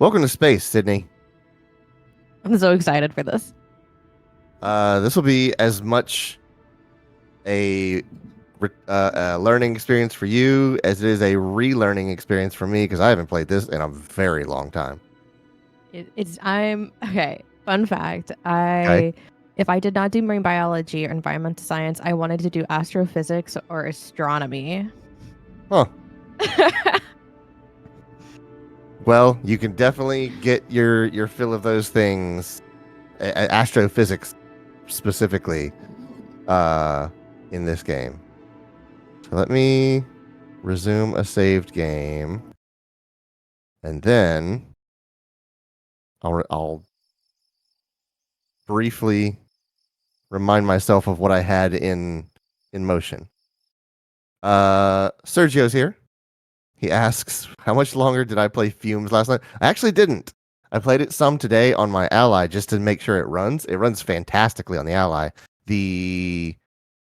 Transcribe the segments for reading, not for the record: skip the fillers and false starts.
Welcome to space, Sydney. I'm so excited for this. This will be as much a learning experience for you as it is a relearning experience for me because I haven't played this in a very long time. I'm okay. Fun fact: Okay. if I did not do marine biology or environmental science, I wanted to do astrophysics or astronomy. Huh. Well, you can definitely get your fill of those things, astrophysics specifically, in this game. So let me resume a saved game, and then I'll briefly remind myself of what I had in motion. Sergio's here. He asks, how much longer did I play Fumes last night? I actually didn't. I played it some today on my Ally just to make sure it runs. It runs fantastically on the Ally. The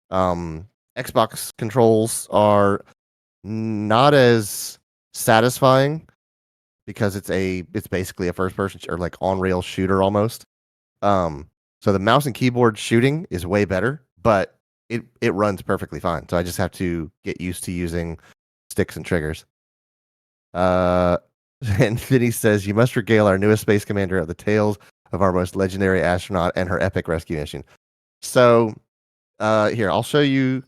Xbox controls are not as satisfying because it's basically a first person or like on rail shooter almost. So the mouse and keyboard shooting is way better, but it runs perfectly fine. So I just have to get used to using sticks and triggers. And then he says, "You must regale our newest space commander of the tales of our most legendary astronaut and her epic rescue mission." So, here I'll show you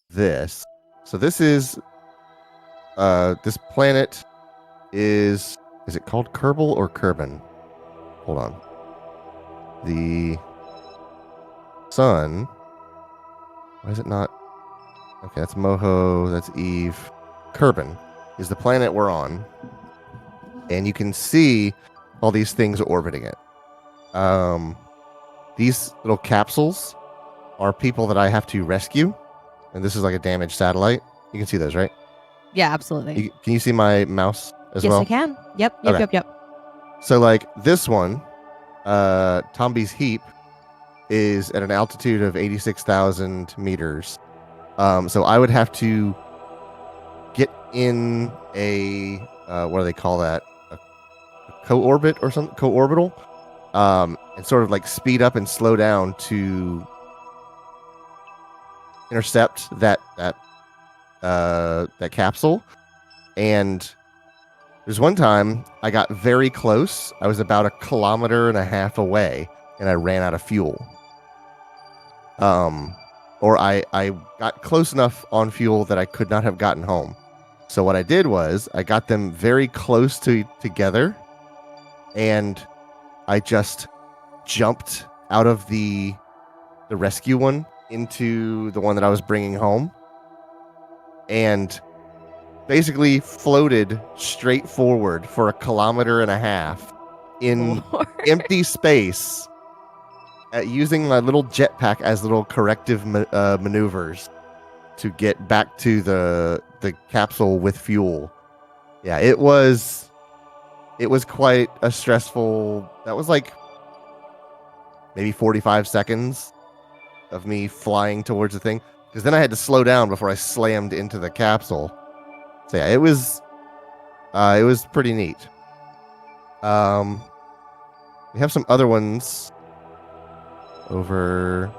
this. So this is this planet is it called Kerbal or Kerbin? Hold on. The sun. Why is it not? Okay, that's Moho. That's Eve. Kerbin is the planet we're on, and you can see all these things orbiting it. These little capsules are people that I have to rescue, and this is like a damaged satellite. You can see those, right? Yeah, absolutely. Can you see my mouse as yes, well? I can. Yep. Okay. So like this one, Tomby's Heap, is at an altitude of 86,000 meters. So I would have to get in a what do they call that? A co-orbit or something? Co-orbital, and sort of like speed up and slow down to intercept that capsule. And there's one time I got very close. I was about 1.5 kilometers away, and I ran out of fuel. Or I got close enough on fuel that I could not have gotten home. So what I did was I got them very close together, and I just jumped out of the rescue one into the one that I was bringing home, and basically floated straight forward for 1.5 kilometers in empty space, using my little jetpack as little corrective maneuvers to get back to the capsule with fuel. Yeah, it was quite a stressful. That was like maybe 45 seconds of me flying towards the thing, because then I had to slow down before I slammed into the capsule. So yeah, it was pretty neat. We have some other ones over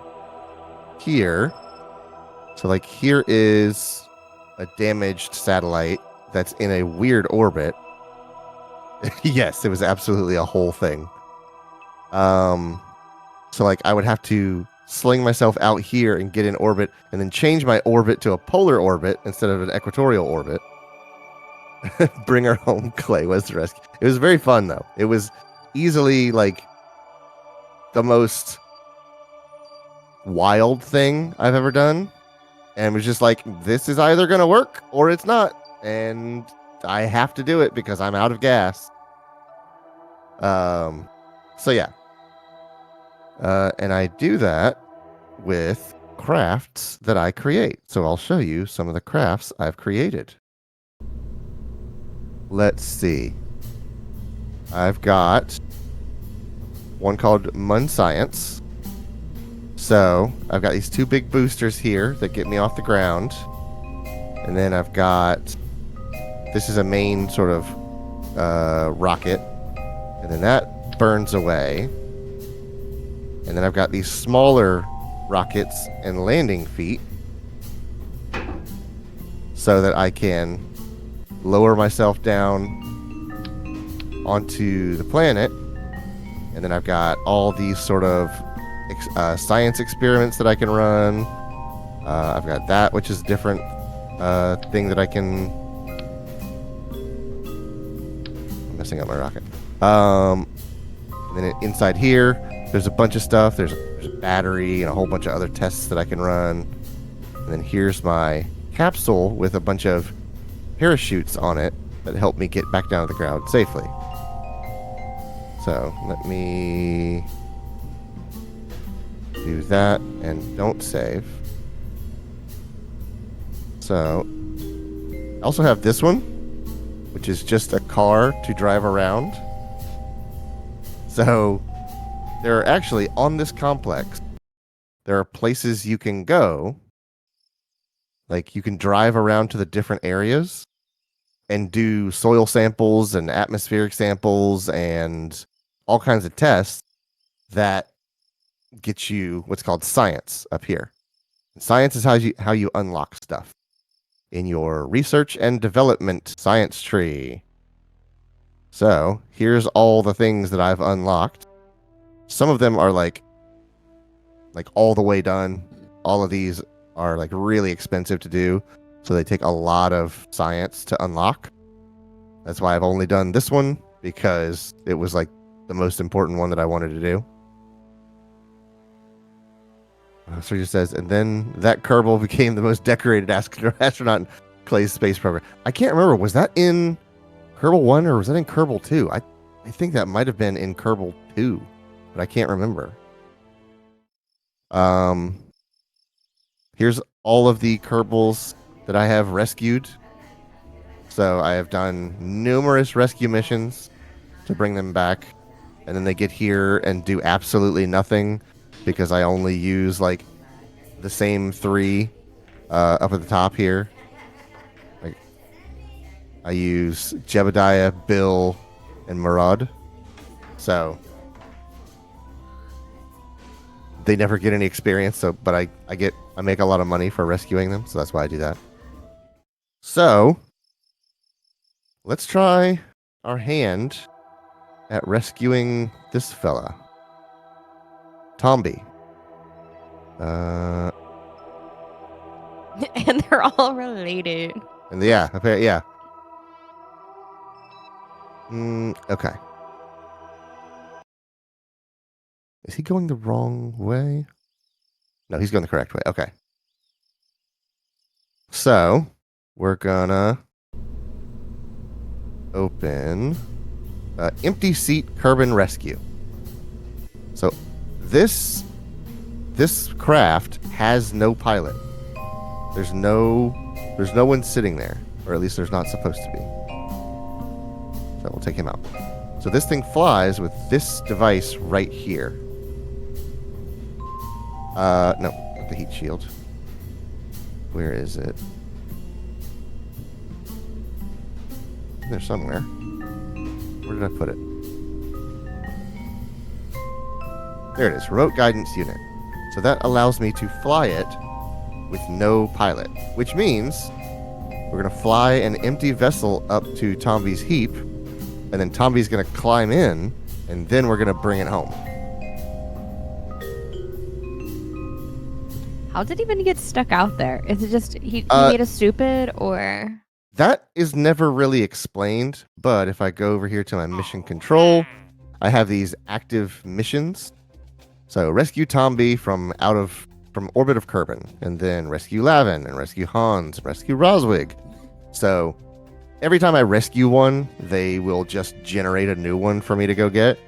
here. So like here is a damaged satellite that's in a weird orbit. Yes, it was absolutely a whole thing. So like I would have to sling myself out here and get in orbit, and then change my orbit to a polar orbit instead of an equatorial orbit. Bring her home, Clay was the rescue. It was very fun though. It was easily like the most wild thing I've ever done, and it was just like, this is either gonna work or it's not, and I have to do it because I'm out of gas. So yeah, and I do that with crafts that I create. So I'll show you some of the crafts I've created. Let's see. I've got one called Mun Science. So I've got these 2 big boosters here that get me off the ground. And then I've got, this is a main sort of rocket, and then that burns away. And then I've got these smaller rockets and landing feet so that I can lower myself down onto the planet. And then I've got all these sort of science experiments that I can run. I've got that, which is a different thing that I can... I'm messing up my rocket. And then inside here, there's a bunch of stuff. There's a battery and a whole bunch of other tests that I can run. And then here's my capsule with a bunch of parachutes on it that help me get back down to the ground safely. So let me do that and don't save. So I also have this one, which is just a car to drive around. So there are actually, on this complex, there are places you can go. Like you can drive around to the different areas and do soil samples and atmospheric samples and all kinds of tests that get you what's called science up here. Science is how you unlock stuff in your research and development science tree. So here's all the things that I've unlocked. Some of them are like all the way done. All of these are like really expensive to do, so they take a lot of science to unlock. That's why I've only done this one, because it was like the most important one that I wanted to do. So he just says, and then that Kerbal became the most decorated astronaut in Clay's space program. I can't remember, was that in Kerbal 1 or was that in Kerbal 2? I think that might have been in Kerbal 2, but I can't remember. Here's all of the Kerbals that I have rescued. So I have done numerous rescue missions to bring them back, and then they get here and do absolutely nothing because I only use like the same 3 up at the top here. Like I use Jebediah, Bill, and Murad. So they never get any experience. So, but I make a lot of money for rescuing them, so that's why I do that. So let's try our hand at rescuing this fella, Tomby. And they're all related. And yeah. Okay. Is he going the wrong way? No, he's going the correct way. Okay. So we're gonna open empty seat Kerbal rescue. So this craft has no pilot. There's no one sitting there, or at least there's not supposed to be. So we'll take him out. So this thing flies with this device right here. No, not the heat shield. Where is it? There somewhere. Where did I put it? There it is, remote guidance unit. So that allows me to fly it with no pilot, which means we're going to fly an empty vessel up to Tomby's heap, and then Tomby's going to climb in, and then we're going to bring it home. How did he even get stuck out there? Is it just he made us stupid, or? That is never really explained, but if I go over here to my mission control, I have these active missions. So rescue Tomby from orbit of Kerbal, and then rescue Lavin, and rescue Hans, and rescue Roswig. So every time I rescue one, they will just generate a new one for me to go get.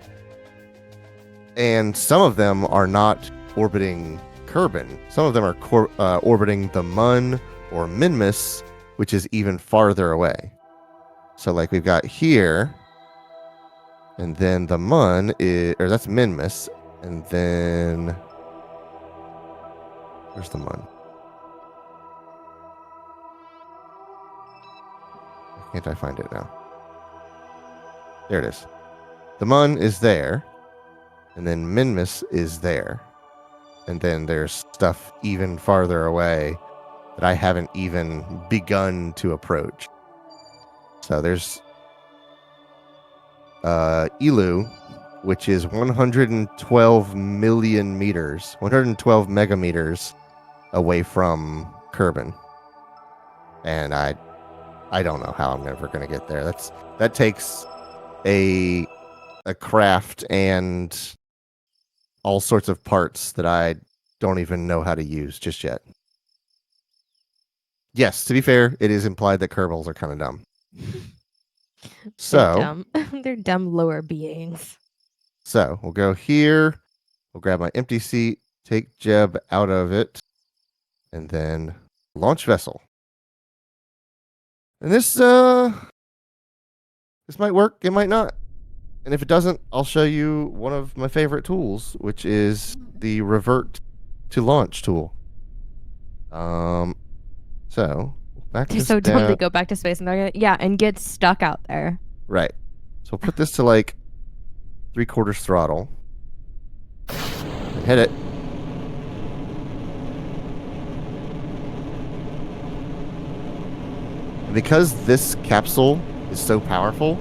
And some of them are not orbiting Kerbal. Some of them are orbiting the Mun or Minmus, which is even farther away. So like we've got here, and then the Mun that's Minmus, and then where's the Mun? Why can't I find it now? There it is. The Mun is there, and then Minmus is there. And then there's stuff even farther away that I haven't even begun to approach. So there's Elu, which is 112 million meters, 112 megameters away from Kerbin. And I don't know how I'm ever going to get there. That takes a craft and all sorts of parts that I don't even know how to use just yet. Yes, to be fair, it is implied that Kerbals are kind of dumb. They're So, dumb. They're dumb lower beings. so we'll go here. We'll grab my empty seat, take Jeb out of it, and then launch vessel. And this might work, it might not. And if it doesn't, I'll show you one of my favorite tools, which is the revert to launch tool. So back They're this so dumb down. they go back to space and they're gonna and get stuck out there. Right. So we'll put this to like 3/4 throttle. And hit it. And because this capsule is so powerful,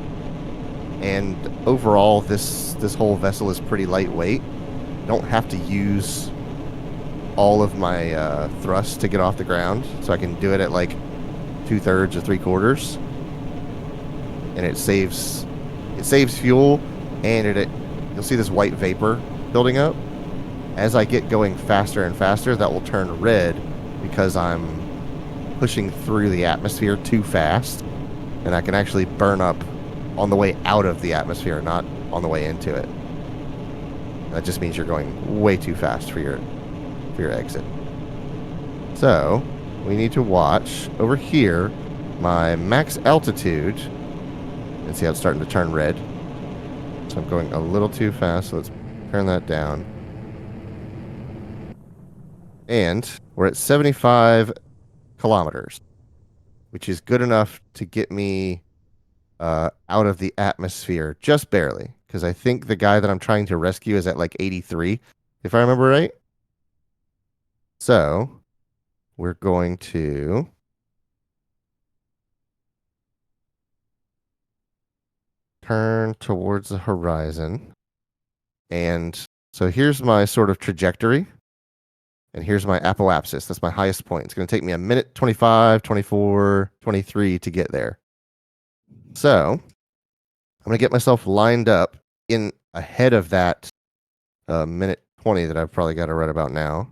and overall this whole vessel is pretty lightweight, I don't have to use all of my thrust to get off the ground, so I can do it at like 2/3 or 3/4, and it saves fuel, and you'll see this white vapor building up. As I get going faster and faster, that will turn red because I'm pushing through the atmosphere too fast, and I can actually burn up on the way out of the atmosphere, not on the way into it. That just means you're going way too fast for your exit. So we need to watch over here my max altitude and see how it's starting to turn red. So I'm going a little too fast, so let's turn that down. And we're at 75 kilometers, which is good enough to get me out of the atmosphere just barely, because I think the guy that I'm trying to rescue is at like 83, if I remember right. So we're going to turn towards the horizon. And so here's my sort of trajectory. And here's my apoapsis. That's my highest point. It's going to take me a minute 25, 24, 23 to get there. So I'm going to get myself lined up in ahead of that minute 20 that I've probably got to right about now,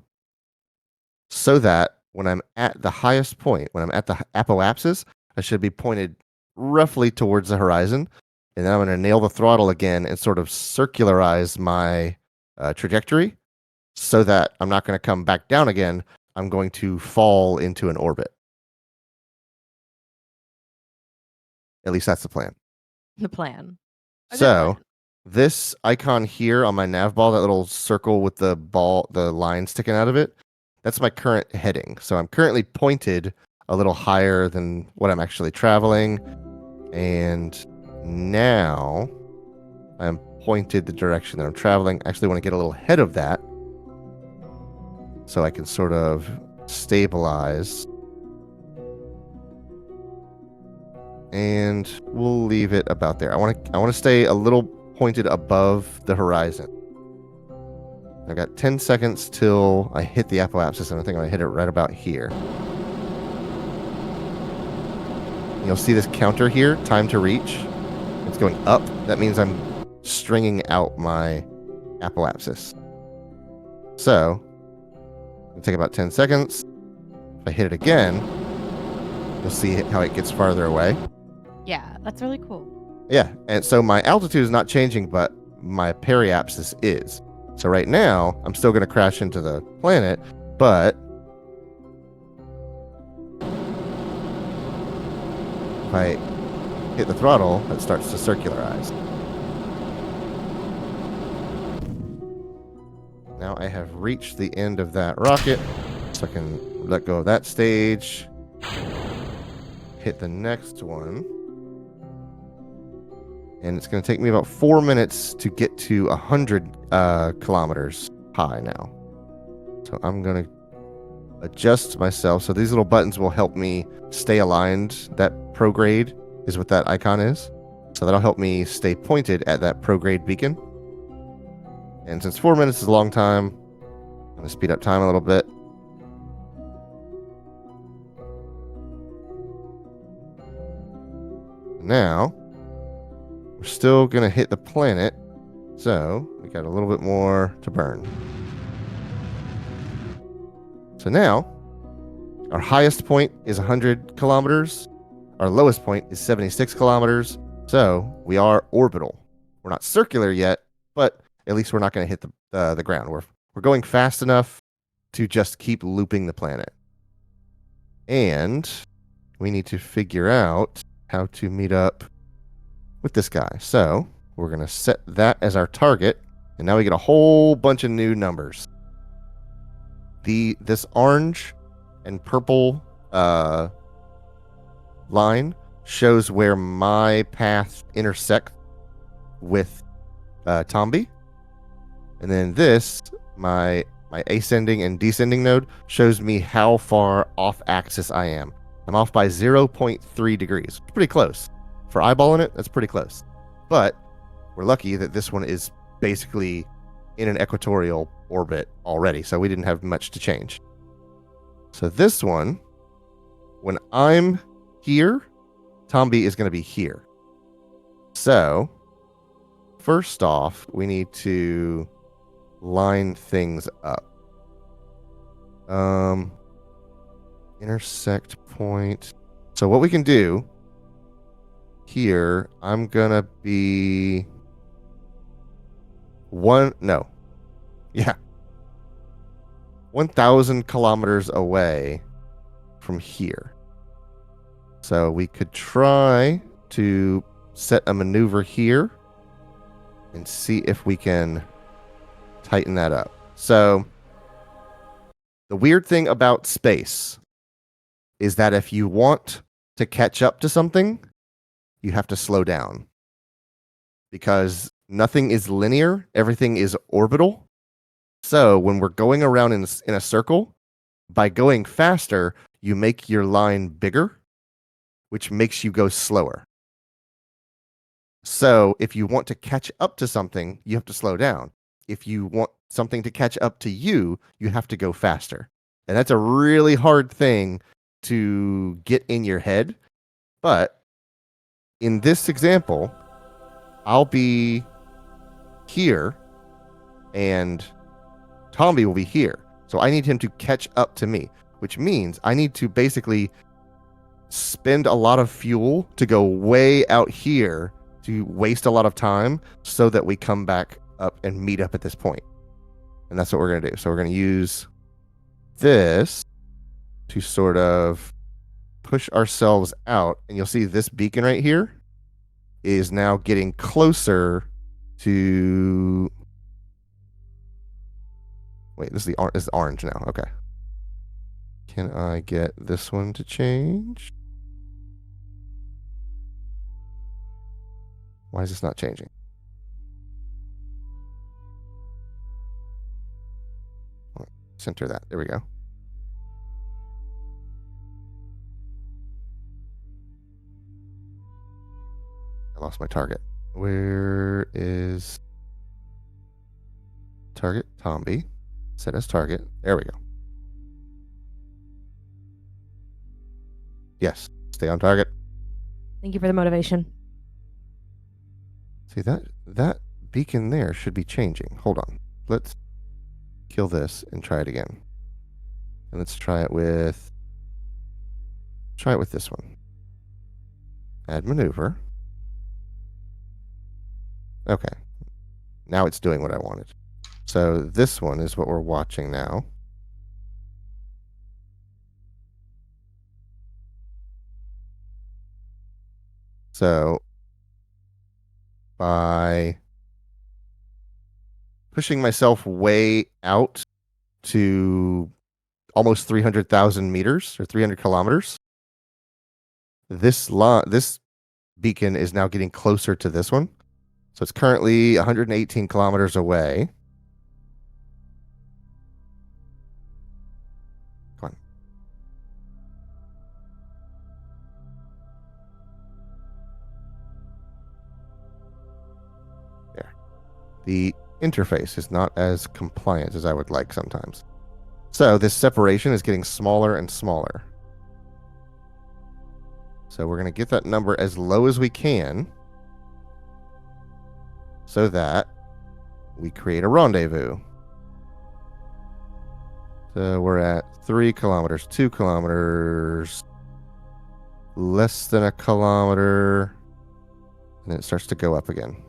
so that when I'm at the highest point, when I'm at the apoapsis, I should be pointed roughly towards the horizon. And then I'm going to nail the throttle again and sort of circularize my trajectory so that I'm not going to come back down again. I'm going to fall into an orbit. At least that's the plan. The plan. So this icon here on my nav ball, that little circle with the line sticking out of it, that's my current heading. So I'm currently pointed a little higher than what I'm actually traveling. And now I'm pointed the direction that I'm traveling. I actually want to get a little ahead of that so I can sort of stabilize. And we'll leave it about there. I want to stay a little pointed above the horizon. I've got 10 seconds till I hit the apoapsis, and I think I'm going to hit it right about here. You'll see this counter here, time to reach. It's going up. That means I'm stringing out my apoapsis. So, it'll take about 10 seconds. If I hit it again, you'll see how it gets farther away. Yeah, that's really cool. Yeah, and so my altitude is not changing, but my periapsis is. So right now, I'm still going to crash into the planet, but if I hit the throttle, it starts to circularize. Now I have reached the end of that rocket, so I can let go of that stage, hit the next one. And it's going to take me about 4 minutes to get to 100 kilometers high now. So I'm going to adjust myself. So these little buttons will help me stay aligned. That prograde is what that icon is. So that'll help me stay pointed at that prograde beacon. And since 4 minutes is a long time, I'm going to speed up time a little bit. Now, we're still going to hit the planet. So we got a little bit more to burn. So now, our highest point is 100 kilometers. Our lowest point is 76 kilometers. So we are orbital. We're not circular yet, but at least we're not going to hit the ground. We're going fast enough to just keep looping the planet. And we need to figure out how to meet up with this guy. So we're going to set that as our target. And now we get a whole bunch of new numbers. This orange and purple line shows where my path intersects with Tomby. And then this, my ascending and descending node, shows me how far off axis I am. I'm off by 0.3 degrees. Pretty close. For eyeballing it, that's pretty close. But we're lucky that this one is basically in an equatorial orbit already, so we didn't have much to change. So this one, when I'm here, Tomby is going to be here. So first off, we need to line things up. Intersect point. So what we can do here, I'm going to be 1,000 kilometers away from here. So we could try to set a maneuver here and see if we can tighten that up. So the weird thing about space is that if you want to catch up to something, you have to slow down. Because nothing is linear, everything is orbital. So when we're going around in a circle, by going faster, you make your line bigger, which makes you go slower. So if you want to catch up to something, you have to slow down. If you want something to catch up to you, you have to go faster. And that's a really hard thing to get in your head. But in this example, I'll be here and Tomby will be here. So I need him to catch up to me, which means I need to basically spend a lot of fuel to go way out here to waste a lot of time so that we come back up and meet up at this point. And that's what we're going to do. So we're going to use this to sort of push ourselves out. And you'll see this beacon right here is now getting closer to... Wait, this is orange now. Okay. Can I get this one to change? Why is this not changing? Center that. There we go. I lost my target. Where is target? Tomby. Set as target. There we go. Yes. Stay on target. Thank you for the motivation. See, that beacon there should be changing. Hold on. Let's kill this and try it again. And let's try it with this one. Add maneuver. Okay. Now it's doing what I wanted. So this one is what we're watching now. So by pushing myself way out to almost 300,000 meters or 300 kilometers, this beacon is now getting closer to this one. So it's currently 118 kilometers away. Come on. There. The interface is not as compliant as I would like sometimes. So this separation is getting smaller and smaller. So we're going to get that number as low as we can so that we create a rendezvous. So we're at 3 kilometers, 2 kilometers, less than a kilometer, and then it starts to go up again.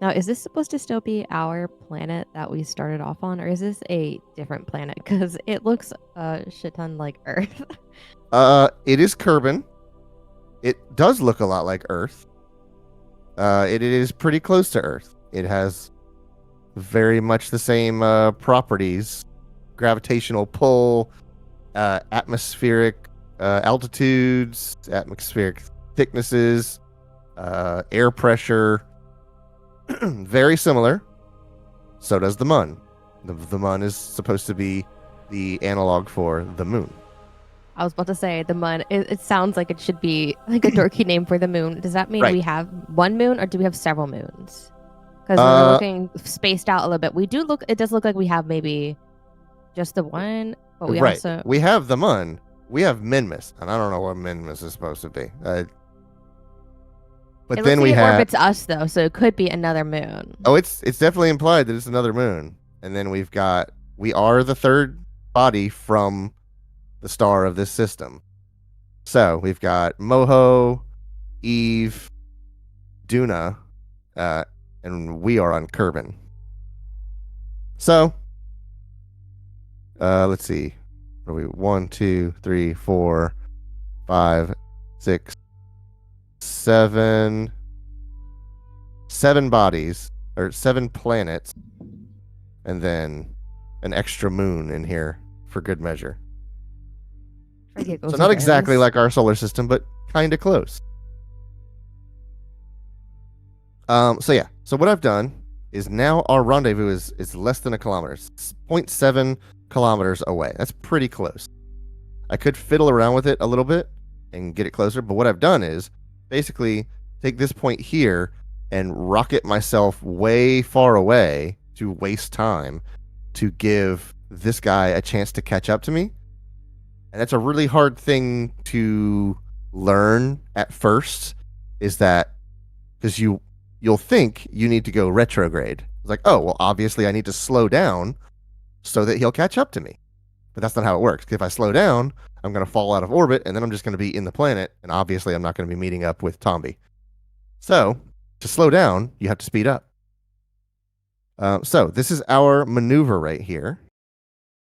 Now, is this supposed to still be our planet that we started off on, or is this a different planet? Because it looks a shit ton like Earth. It is Kerbin. It does look a lot like Earth. It is pretty close to Earth. It has very much the same properties: gravitational pull, atmospheric altitudes, atmospheric thicknesses, air pressure. Very similar. So does the Mun. The Mun is supposed to be the analog for the moon. I was about to say the moon. It sounds like it should be like a dorky name for the moon. Does that mean Right. we have one moon, or do we have several moons? Because when we're looking spaced out a little bit, we do look. It does look like we have maybe just the one, but we right. also We have the Mun. We have Minmus, and I don't know what Minmus is supposed to be. But it then looks we like it have. orbits us though, so it could be another moon. Oh, it's definitely implied that it's another moon. And then we are the third body from the star of this system. So we've got Moho, Eve, Duna, and we are on Kerbin. So, let's see. What are we? 1, 2, 3, 4, 5, 6, 7. 7 bodies, or 7 planets, and then an extra moon in here for good measure. So not exactly like our solar system, but kind of close. So yeah. So what I've done is now our rendezvous is less than a kilometer. It's 0.7 kilometers away. That's pretty close. I could fiddle around with it a little bit and get it closer, but what I've done is basically take this point here and rocket myself way far away to waste time to give this guy a chance to catch up to me. And that's a really hard thing to learn at first, is that because you'll think you need to go retrograde. It's like, oh, well, obviously I need to slow down so that he'll catch up to me. But that's not how it works. If I slow down, I'm going to fall out of orbit, and then I'm just going to be in the planet, and obviously I'm not going to be meeting up with Tomby. So to slow down, you have to speed up. So this is our maneuver right here.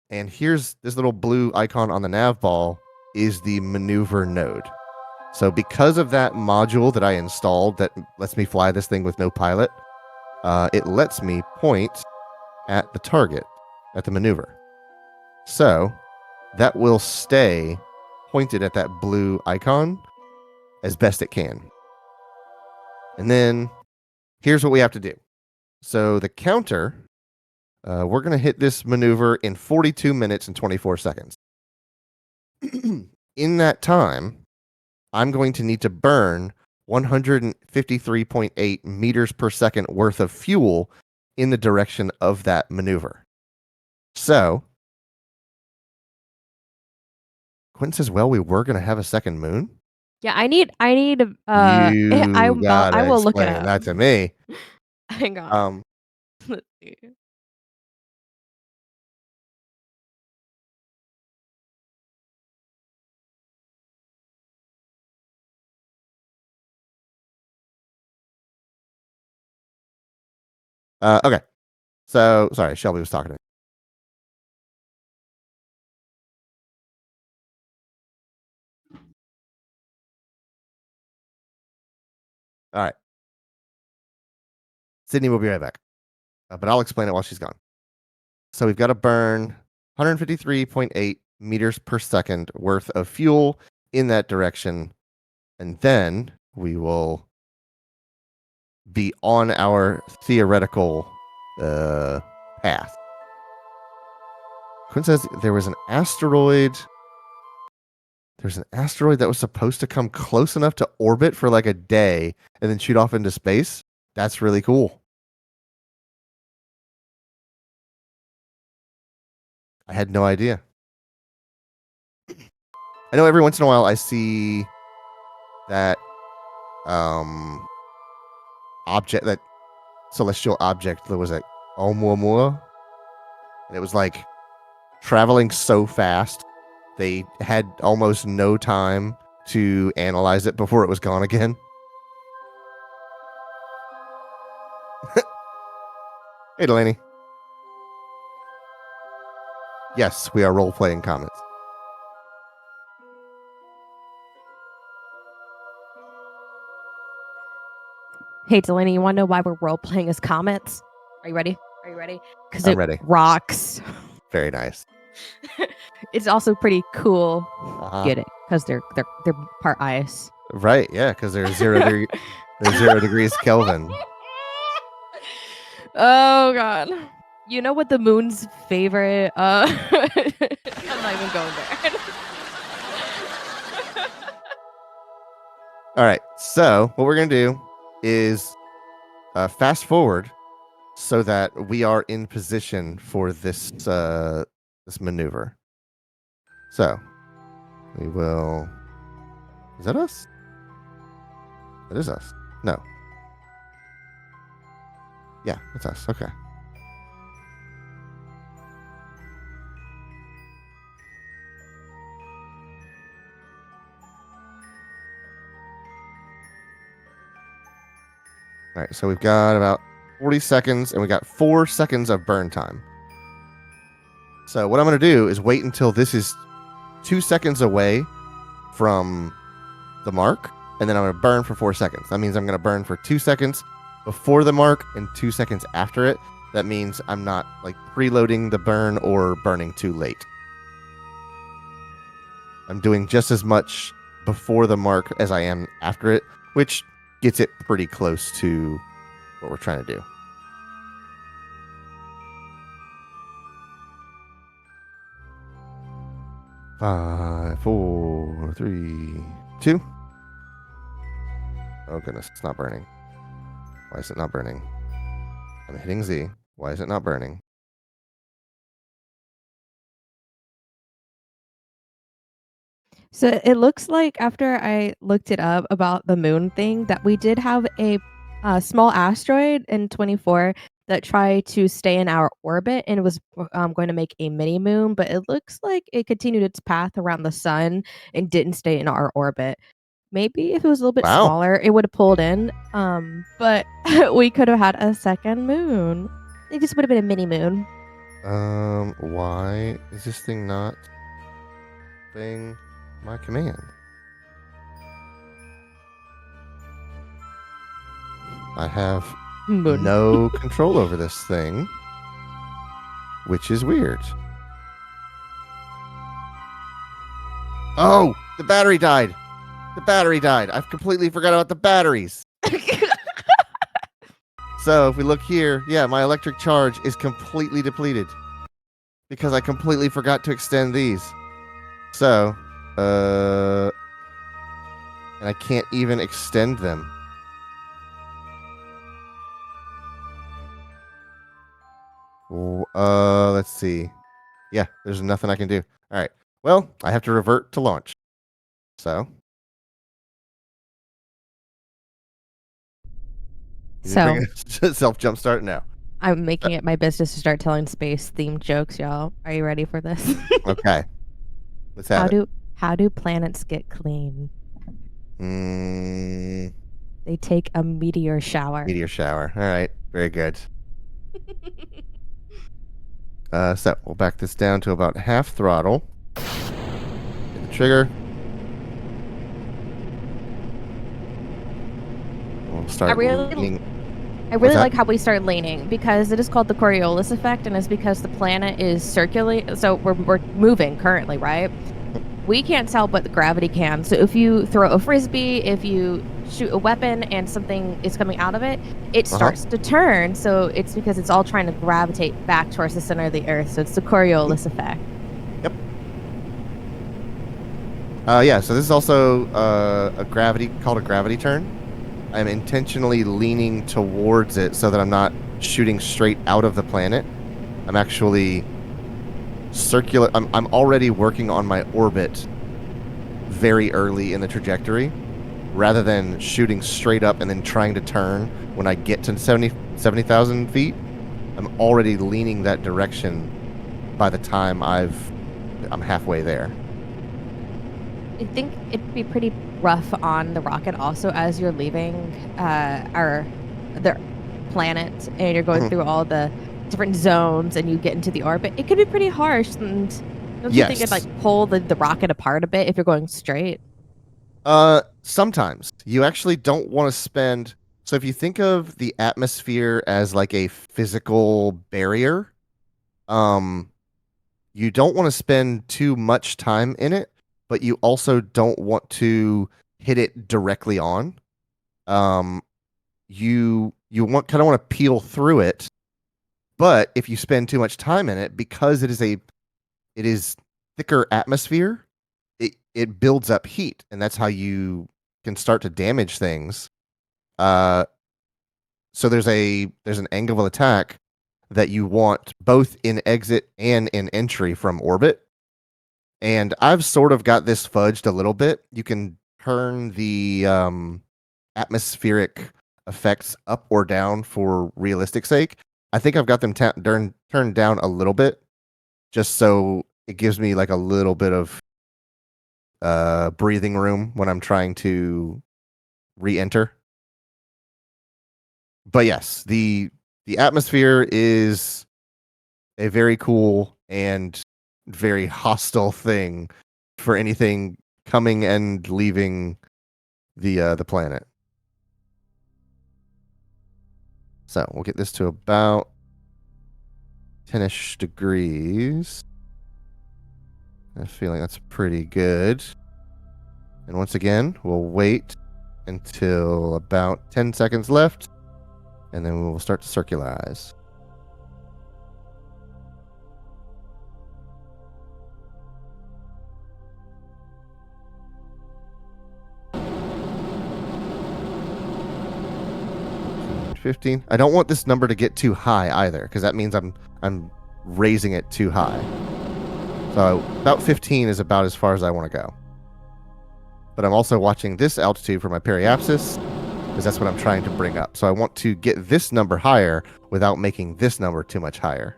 And here's this little blue icon on the nav ball is the maneuver node. So because of that module that I installed that lets me fly this thing with no pilot, it lets me point at the target, at the maneuver. So that will stay pointed at that blue icon as best it can. And then here's what we have to do. So the counter, we're going to hit this maneuver in 42 minutes and 24 seconds. In that time, I'm going to need to burn 153.8 meters per second worth of fuel in the direction of that maneuver. So, Quentin says, well, we were going to have a second moon. Yeah, I need You I gotta will look it explain up. that to me. Hang on. Let's see. Okay. So, sorry, Shelby was talking to me. All right. Sydney will be right back. But I'll explain it while she's gone. So we've got to burn 153.8 meters per second worth of fuel in that direction, and then we will be on our theoretical path. Quinn says there was an asteroid. There's an asteroid that was supposed to come close enough to orbit for like a day and then shoot off into space. That's really cool. I had no idea. I know every once in a while I see that object, that celestial object that was like Oumuamua, and it was like traveling so fast they had almost no time to analyze it before it was gone again. Hey, Delaney. Yes, we are role playing comets. Hey, Delaney, you want to know why we're role playing as comets? Are you ready? Are you ready? Because I'm it ready. rocks. Very nice. It's also pretty cool. Uh-huh. Get it? Because they're part ice. Right? Yeah, because they're 0 degrees Kelvin. Oh God. You know what the moon's favorite? I'm not even going there. All right. So what we're gonna do is fast forward so that we are in position for this this maneuver. So we will. Is that us? That is us. No. Yeah, it's us. Okay. All right. So we've got about 40 seconds, and we got 4 seconds of burn time. So what I'm going to do is wait until this is 2 seconds away from the mark, and then I'm going to burn for 4 seconds. That means I'm going to burn for 2 seconds before the mark and 2 seconds after it. That means I'm not like preloading the burn or burning too late. I'm doing just as much before the mark as I am after it, which gets it pretty close to what we're trying to do. Five, four, three, two. Oh goodness, it's not burning. Why is it not burning? I'm hitting Z. Why is it not burning? So it looks like after I looked it up about the moon thing that we did have a small asteroid in 24 that tried to stay in our orbit and was going to make a mini moon, but it looks like it continued its path around the sun and didn't stay in our orbit. Maybe if it was a little bit Wow. smaller, it would have pulled in. But we could have had a second moon. It just would have been a mini moon. Why is this thing not obeying my command? I have Moon. no control over this thing, which is weird. Oh, the battery died. The battery died. I've completely forgot about the batteries. So if we look here, yeah, my electric charge is completely depleted because I completely forgot to extend these. So, and I can't even extend them. Let's see. Yeah, there's nothing I can do. All right. Well, I have to revert to launch. So. So Self jump start now. I'm making it my business to start telling space themed jokes, y'all. Are you ready for this? Okay. Let's have it. How do planets get clean? They take a meteor shower. Meteor shower. All right. Very good. So we'll back this down to about half throttle. Hit the trigger. We'll start leaning. I What's really that? like how we started leaning because it is called the Coriolis effect, and it's because the planet is circulating. So we're moving currently, right? We can't tell, but the gravity can. So if you throw a frisbee, if you shoot a weapon and something is coming out of it, it Uh huh. starts to turn. So it's because it's all trying to gravitate back towards the center of the Earth. So it's the Coriolis effect. Yep. Yeah. So this is also a gravity called a gravity turn. I'm intentionally leaning towards it so that I'm not shooting straight out of the planet. I'm actually circular. I'm already working on my orbit very early in the trajectory rather than shooting straight up and then trying to turn when I get to 70,000 feet. I'm already leaning that direction by the time I'm halfway there. I think it'd be pretty rough on the rocket also as you're leaving our the planet and you're going Mhm. through all the different zones and you get into the orbit. It could be pretty harsh, and don't you think it'd like Yes. pull the rocket apart a bit if you're going straight? Sometimes you actually don't want to spend. So if you think of the atmosphere as like a physical barrier, um, you don't want to spend too much time in it, but you also don't want to hit it directly on. Um, you want kind of want to peel through it, but if you spend too much time in it, because it is thicker atmosphere, it builds up heat, and that's how you can start to damage things. Uh, so there's an angle of attack that you want both in exit and in entry from orbit. And I've sort of got this fudged a little bit. You can turn the atmospheric effects up or down for realistic sake. I think I've got them turned down a little bit just so it gives me like a little bit of breathing room when I'm trying to re-enter. But yes, the atmosphere is a very cool and very hostile thing for anything coming and leaving the planet. So we'll get this to about 10ish degrees. I'm feeling that's pretty good. And once again, we'll wait until about 10 seconds left, and then we will start to circularize. $15. I don't want this number to get too high either, because that means I'm raising it too high. So about 15 is about as far as I want to go. But I'm also watching this altitude for my periapsis, because that's what I'm trying to bring up. So I want to get this number higher without making this number too much higher.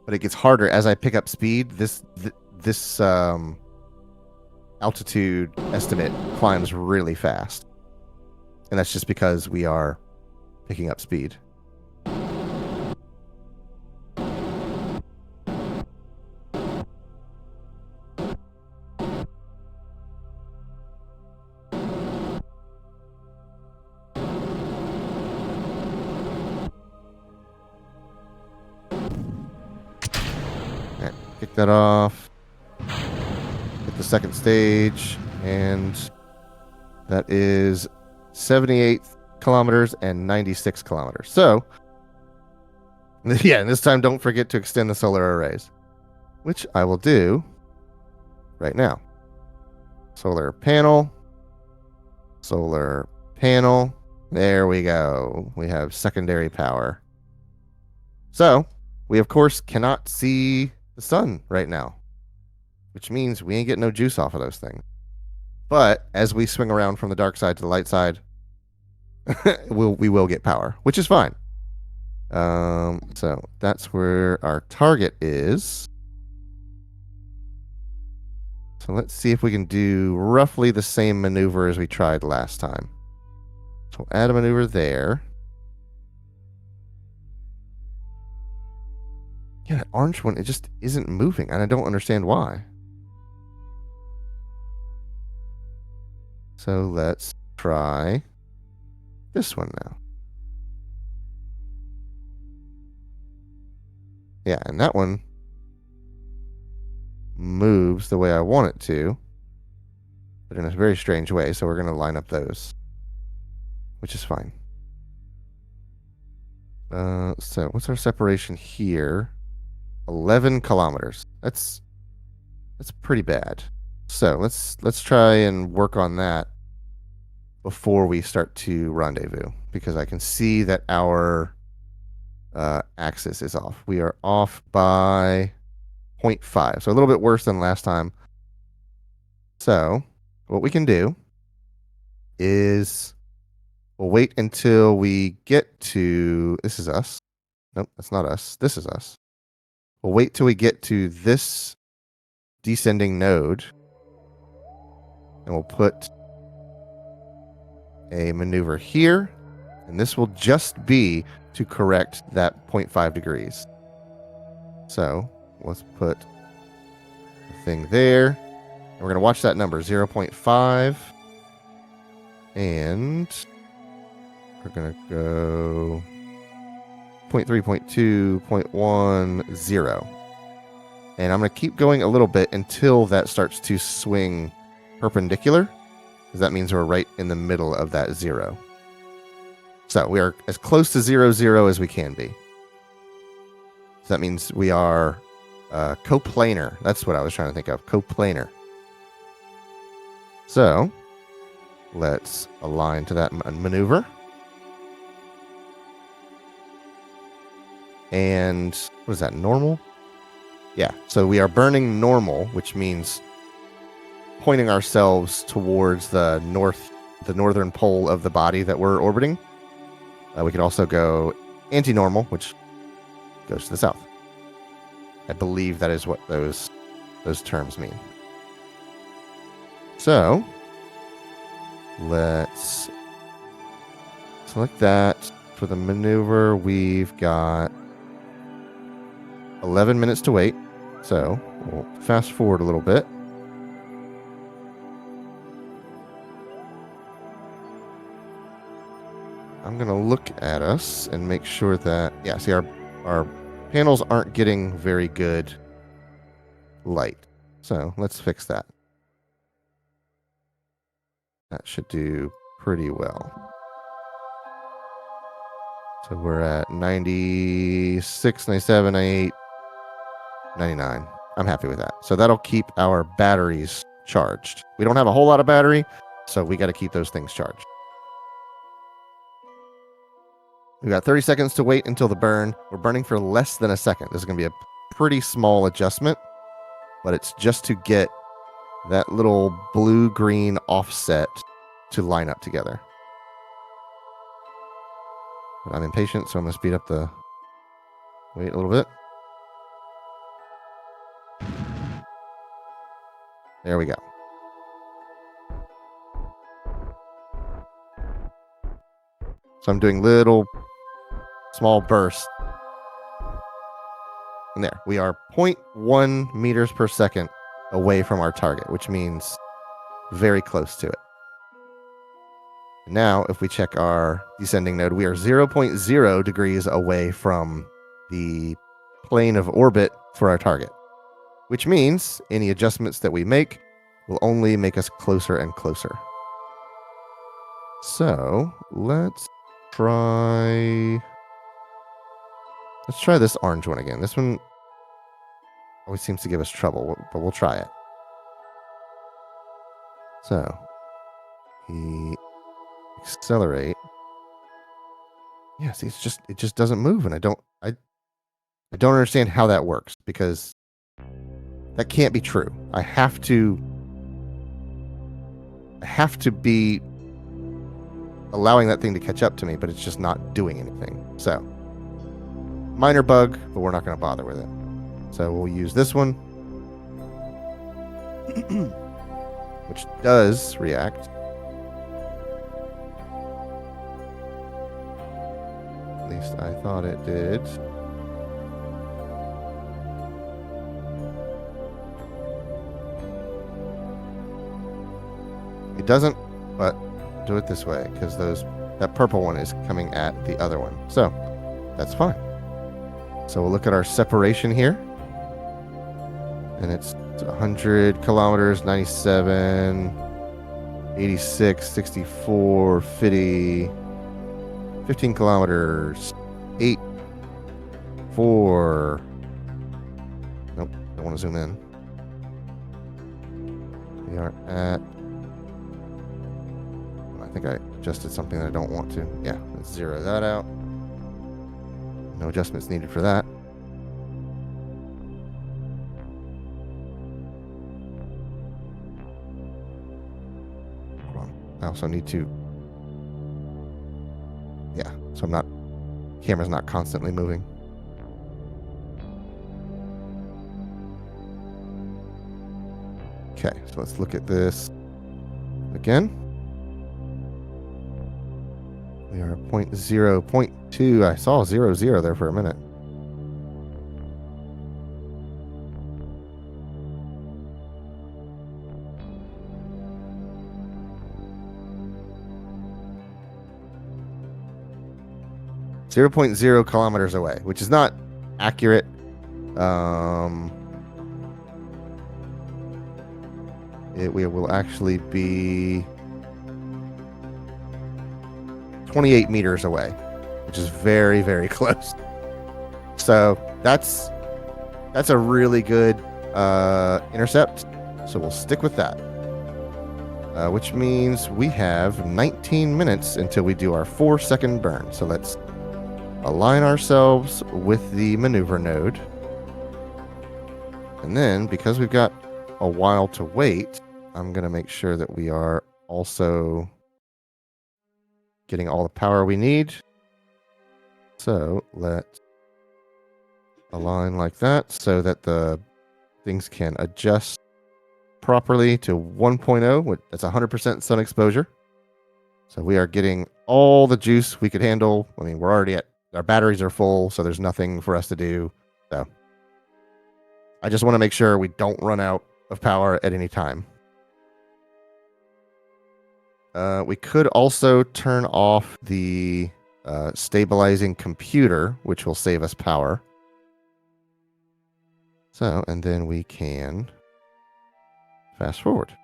But it gets harder as I pick up speed. This altitude estimate climbs really fast, and that's just because we are picking up speed. Right, kick that off. Hit the second stage, and that is 78 kilometers and 96 kilometers. So, yeah, and this time don't forget to extend the solar arrays, which I will do right now. Solar panel, solar panel. There we go. We have secondary power. So, we of course cannot see the sun right now, which means we ain't getting no juice off of those things. But as we swing around from the dark side to the light side, we will get power, which is fine. So that's where our target is. So let's see if we can do roughly the same maneuver as we tried last time. So we'll add a maneuver there. Yeah, that orange one, it just isn't moving, and I don't understand why. So let's try this one now. Yeah, and that one moves the way I want it to, but in a very strange way. So we're going to line up those, which is fine. So what's our separation here? 11 kilometers. That's pretty bad. So let's try and work on that before we start to rendezvous, because I can see that our axis is off. We are off by 0.5, so a little bit worse than last time. So what we can do is we'll wait until we get to, this is us. Nope, that's not us. This is us. We'll wait till we get to this descending node, and we'll put a maneuver here, and this will just be to correct that 0.5 degrees. So let's put the thing there, and we're going to watch that number, 0.5, and we're going to go 0.3, 0.2, 0.1, 0. And I'm going to keep going a little bit until that starts to swing perpendicular, because that means we're right in the middle of that 0. So we are as close to 0, 0 as we can be. So that means we are coplanar. That's what I was trying to think of, coplanar. So let's align to that maneuver. And what is that, normal? Yeah, so we are burning normal, which means pointing ourselves towards the northern pole of the body that we're orbiting. We could also go anti-normal, which goes to the south. I believe that is what those terms mean. So let's select that. For the maneuver, we've got 11 minutes to wait. So we'll fast forward a little bit. I'm going to look at us and make sure that, yeah, see, our panels aren't getting very good light. So let's fix that. That should do pretty well. So we're at 96, 97, 98, 99. I'm happy with that. So that'll keep our batteries charged. We don't have a whole lot of battery, so we got to keep those things charged. We've got 30 seconds to wait until the burn. We're burning for less than a second. This is going to be a pretty small adjustment, but it's just to get that little blue-green offset to line up together. But I'm impatient, so I'm going to speed up the wait a little bit. There we go. So I'm doing little small bursts. And there, we are 0.1 meters per second away from our target, which means very close to it. Now, if we check our descending node, we are 0.0 degrees away from the plane of orbit for our target, which means any adjustments that we make will only make us closer and closer. So let's try this orange one again. This one always seems to give us trouble, but we'll try it. So accelerate. Yeah, see, it just doesn't move, and I don't understand how that works, because that can't be true. I have to be allowing that thing to catch up to me, but it's just not doing anything. So minor bug, but we're not going to bother with it. So we'll use this one, which does react. At least I thought it did. It doesn't but do it this way because that purple one is coming at the other one. So that's fine. So we'll look at our separation here. And it's 100 kilometers, 97, 86, 64, 50, 15 kilometers, 8, 4. Nope, don't want to zoom in. We are at, I think I adjusted something that I don't want to. Yeah, let's zero that out. No adjustments needed for that. I also need to, yeah, so camera's not constantly moving. Okay, so let's look at this again. We are 0.2. I saw 0 there for a minute. .0 kilometers away, which is not accurate. It will actually be 28 meters away, which is very, very close. So that's a really good intercept. So we'll stick with that. Which means we have 19 minutes until we do our 4-second burn. So let's align ourselves with the maneuver node. And then, because we've got a while to wait, I'm going to make sure that we are also getting all the power we need. So let's align like that so that the things can adjust properly to 1.0. That's 100% sun exposure. So we are getting all the juice we could handle. I mean, we're already at, our batteries are full, so there's nothing for us to do. So I just want to make sure we don't run out of power at any time. We could also turn off the stabilizing computer, which will save us power. So, and then we can fast forward.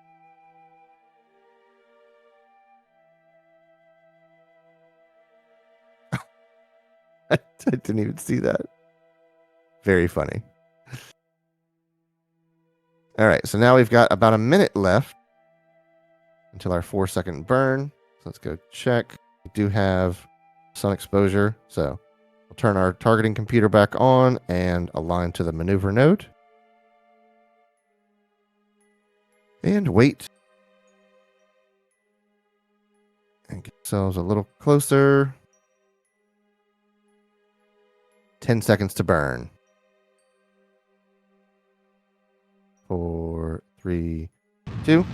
I didn't even see that. Very funny. All right, so now we've got about a minute left until our 4-second burn. So let's go check. We do have sun exposure, so we'll turn our targeting computer back on and align to the maneuver node. And wait. And get ourselves a little closer. 10 seconds to burn. 4, 3, 2.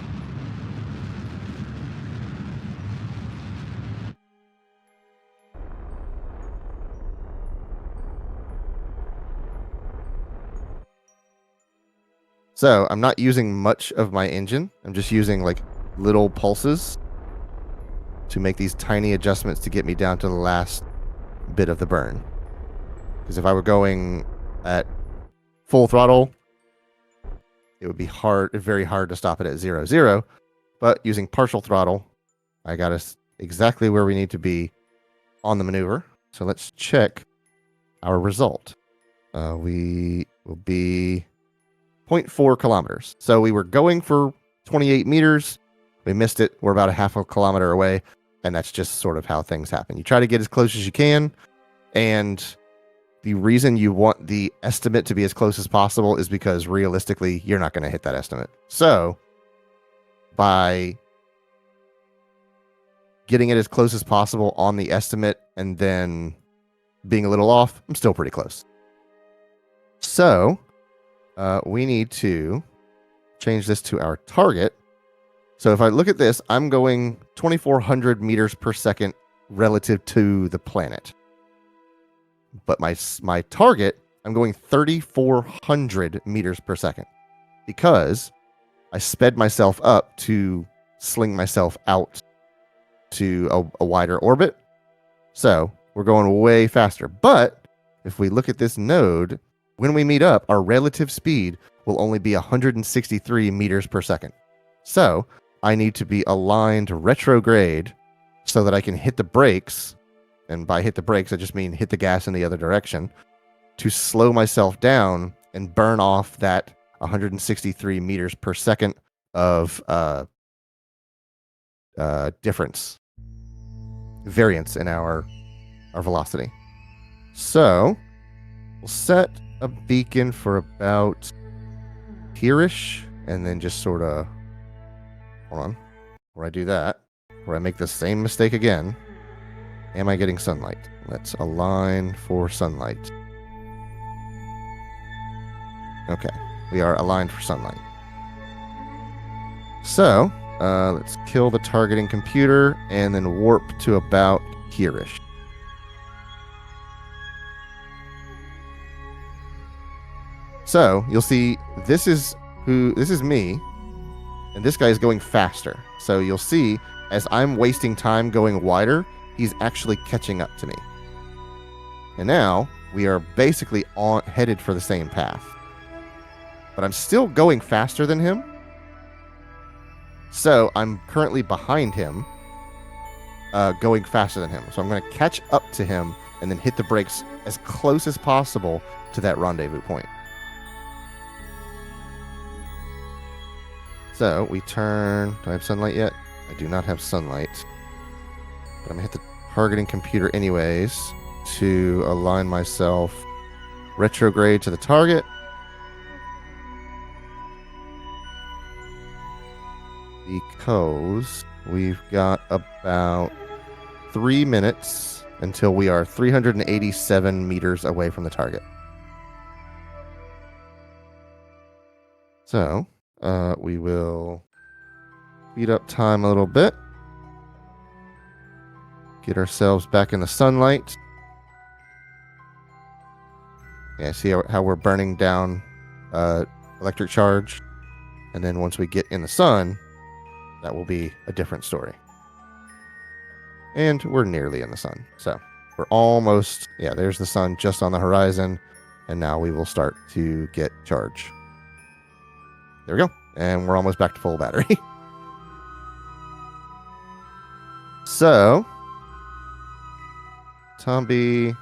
So I'm not using much of my engine. I'm just using like little pulses to make these tiny adjustments to get me down to the last bit of the burn. Because if I were going at full throttle, it would be very hard to stop it at 0. But using partial throttle, I got us exactly where we need to be on the maneuver. So let's check our result. We will be 0.4 kilometers. So we were going for 28 meters. We missed it. We're about a half a kilometer away. And that's just sort of how things happen. You try to get as close as you can. And the reason you want the estimate to be as close as possible is because realistically, you're not going to hit that estimate. So by getting it as close as possible on the estimate and then being a little off, I'm still pretty close. So we need to change this to our target. So if I look at this, I'm going 2,400 meters per second relative to the planet. But my target, I'm going 3,400 meters per second because I sped myself up to sling myself out to a wider orbit. So we're going way faster. But if we look at this node, when we meet up, our relative speed will only be 163 meters per second. So I need to be aligned retrograde so that I can hit the brakes. And by hit the brakes, I just mean hit the gas in the other direction to slow myself down and burn off that 163 meters per second of variance in our velocity. So we'll set a beacon for about here-ish, and then just sort of, hold on, where I do that, where I make the same mistake again. Am I getting sunlight? Let's align for sunlight. Okay, we are aligned for sunlight. So let's kill the targeting computer and then warp to about here-ish. So you'll see this is me, and this guy is going faster. So you'll see as I'm wasting time going wider, he's actually catching up to me. And now we are basically headed for the same path. But I'm still going faster than him. So I'm currently behind him, going faster than him. So I'm going to catch up to him and then hit the brakes as close as possible to that rendezvous point. So we turn. Do I have sunlight yet? I do not have sunlight. But I'm going to hit the targeting computer anyways to align myself retrograde to the target. Because we've got about 3 minutes until we are 387 meters away from the target. So we will speed up time a little bit. Get ourselves back in the sunlight. Yeah, see how we're burning down electric charge? And then once we get in the sun, that will be a different story. And we're nearly in the sun. So we're almost, yeah, there's the sun just on the horizon. And now we will start to get charge. There we go. And we're almost back to full battery. So, Tomby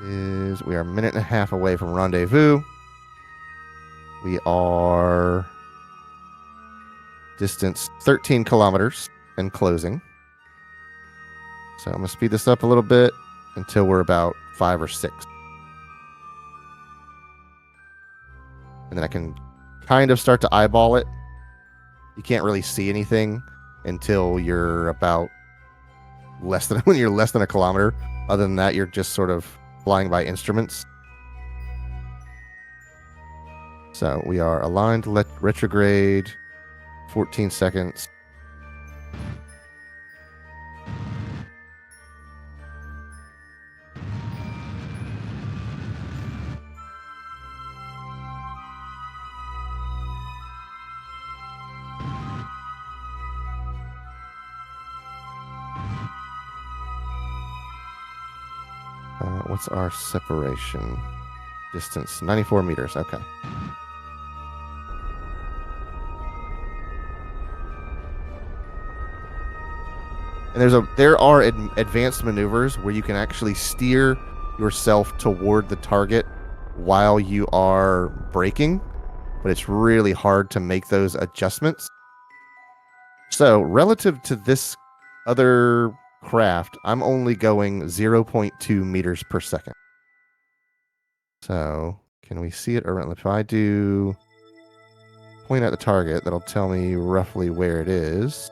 we are a minute and a half away from rendezvous. We are distance 13 kilometers and closing. So I'm going to speed this up a little bit until we're about 5 or 6. And then I can kind of start to eyeball it. You can't really see anything until you're about when you're less than a kilometer. Other than that, you're just sort of flying by instruments. So we are aligned retrograde, 14 seconds. What's our separation? Distance, 94 meters. Okay. And there are advanced maneuvers where you can actually steer yourself toward the target while you are braking, but it's really hard to make those adjustments. So relative to this other craft, I'm only going 0.2 meters per second. So can we see it around? If I do point at the target, that'll tell me roughly where it is.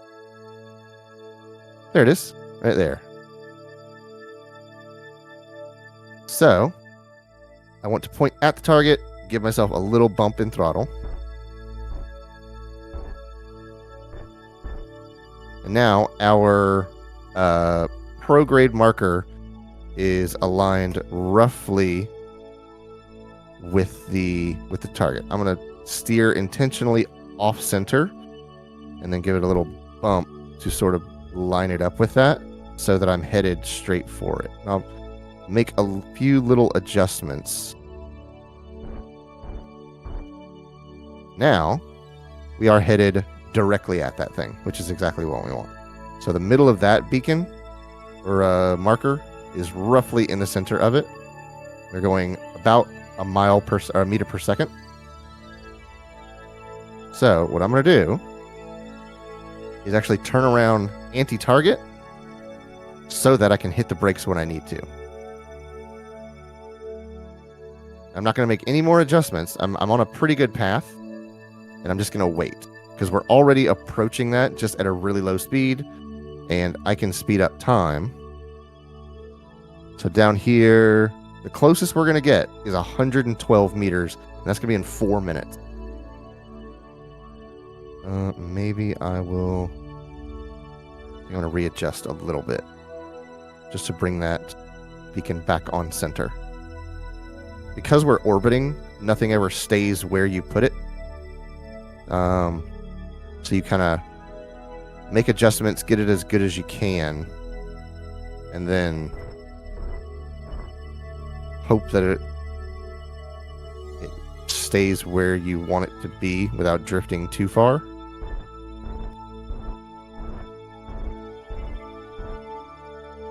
There it is, right there. So I want to point at the target, give myself a little bump in throttle. And now our prograde marker is aligned roughly with the target. I'm going to steer intentionally off center and then give it a little bump to sort of line it up with that so that I'm headed straight for it. And I'll make a few little adjustments. Now, we are headed directly at that thing, which is exactly what we want. So the middle of that beacon, or marker, is roughly in the center of it. We're going about a meter per second. So what I'm going to do is actually turn around anti-target so that I can hit the brakes when I need to. I'm not going to make any more adjustments. I'm on a pretty good path, and I'm just going to wait because we're already approaching that just at a really low speed, and I can speed up time. So down here, the closest we're going to get is 112 meters, and that's going to be in 4 minutes. Maybe I will... I'm going to readjust a little bit just to bring that beacon back on center. Because we're orbiting, nothing ever stays where you put it. So you kind of make adjustments, get it as good as you can, and then hope that it stays where you want it to be without drifting too far.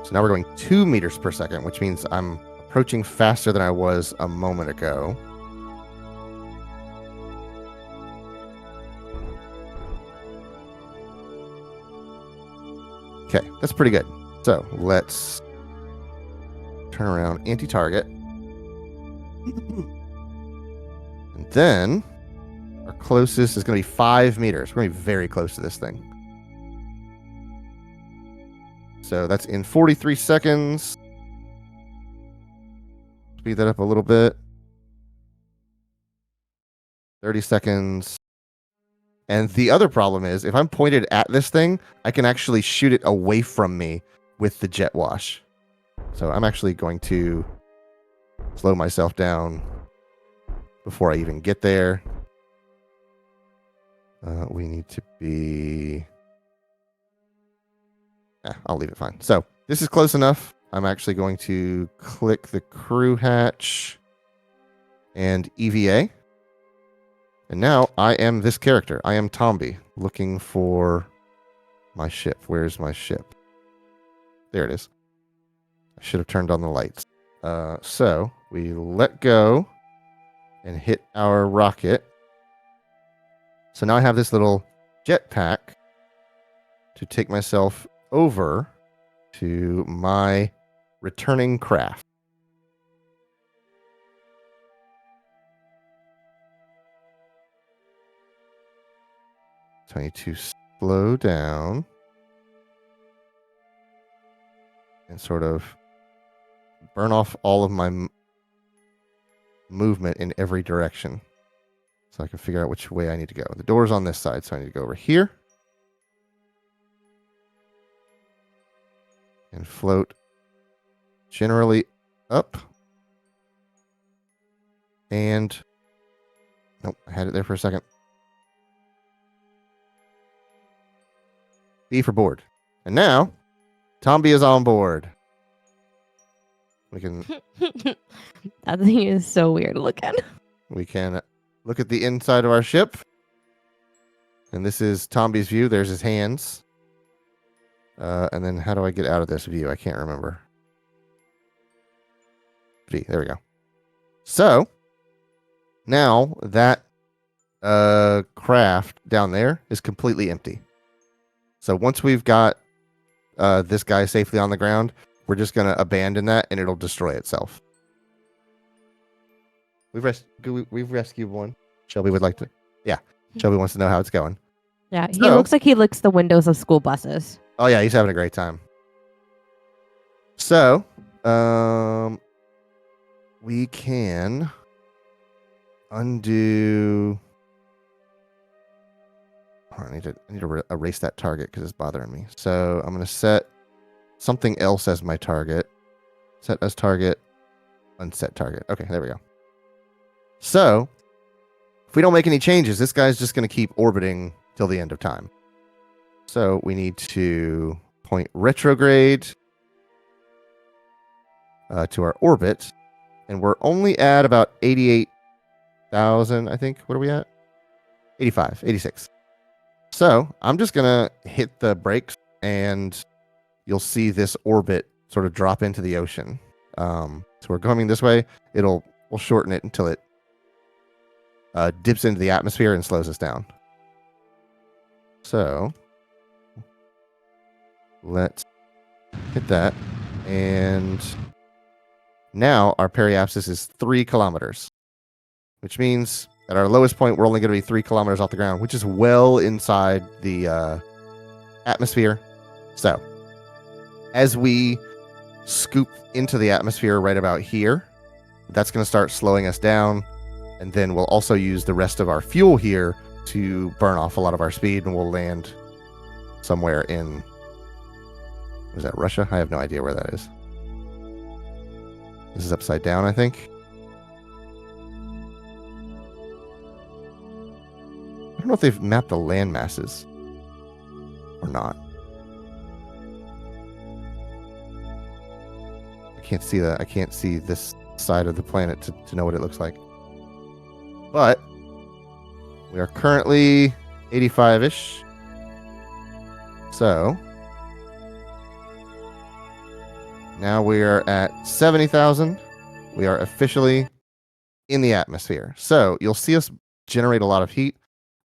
So now we're going 2 meters per second, which means I'm approaching faster than I was a moment ago. Okay, that's pretty good. So let's turn around anti-target. And then our closest is going to be 5 meters. We're going to be very close to this thing. So that's in 43 seconds. Speed that up a little bit. 30 seconds. And the other problem is, if I'm pointed at this thing, I can actually shoot it away from me with the jet wash. So I'm actually going to slow myself down before I even get there. We need to be... I'll leave it fine. So this is close enough. I'm actually going to click the crew hatch and EVA. And now I am this character. I am Tomby, looking for my ship. Where's my ship? There it is. I should have turned on the lights. So we let go and hit our rocket. So now I have this little jetpack to take myself over to my returning craft. So I need to slow down and sort of burn off all of my movement in every direction so I can figure out which way I need to go. The door's on this side, so I need to go over here and float generally up. And nope, I had it there for a second. B for board. And now, Tomby is on board. We can... That thing is so weird to look at. We can look at the inside of our ship. And this is Tomby's view. There's his hands. And then how do I get out of this view? I can't remember. V. There we go. So, now that craft down there is completely empty. So once we've got this guy safely on the ground, we're just going to abandon that and it'll destroy itself. We've rescued one. Shelby would like to... Yeah, Shelby wants to know how it's going. Yeah, he looks like he licks the windows of school buses. Oh yeah, he's having a great time. So, we can undo... I need to erase that target because it's bothering me. So I'm going to set something else as my target. Set as target, unset target. Okay, there we go. So if we don't make any changes, this guy's just going to keep orbiting till the end of time. So we need to point retrograde to our orbit, and we're only at about 88,000, I think. What are we at? 85, 86. So I'm just going to hit the brakes, and you'll see this orbit sort of drop into the ocean. So we're coming this way. We'll shorten it until it dips into the atmosphere and slows us down. So let's hit that. And now our periapsis is 3 kilometers, which means at our lowest point, we're only going to be 3 kilometers off the ground, which is well inside the atmosphere. So as we scoop into the atmosphere right about here, that's going to start slowing us down. And then we'll also use the rest of our fuel here to burn off a lot of our speed, and we'll land somewhere in, is that Russia? I have no idea where that is. This is upside down, I think. I don't know if they've mapped the land masses or not. I can't see that. I can't see this side of the planet to know what it looks like. But we are currently 85-ish. So now we are at 70,000. We are officially in the atmosphere. So you'll see us generate a lot of heat.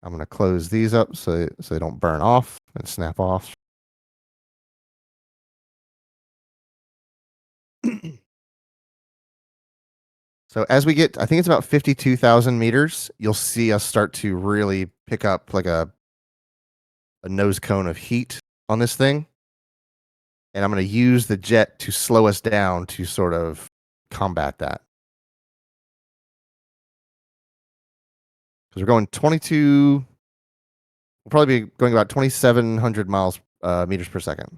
I'm going to close these up so they don't burn off and snap off. So as we get, I think it's about 52,000 meters, you'll see us start to really pick up like a nose cone of heat on this thing. And I'm going to use the jet to slow us down to sort of combat that. Because we're going 22, we'll probably be going about 2,700 miles meters per second.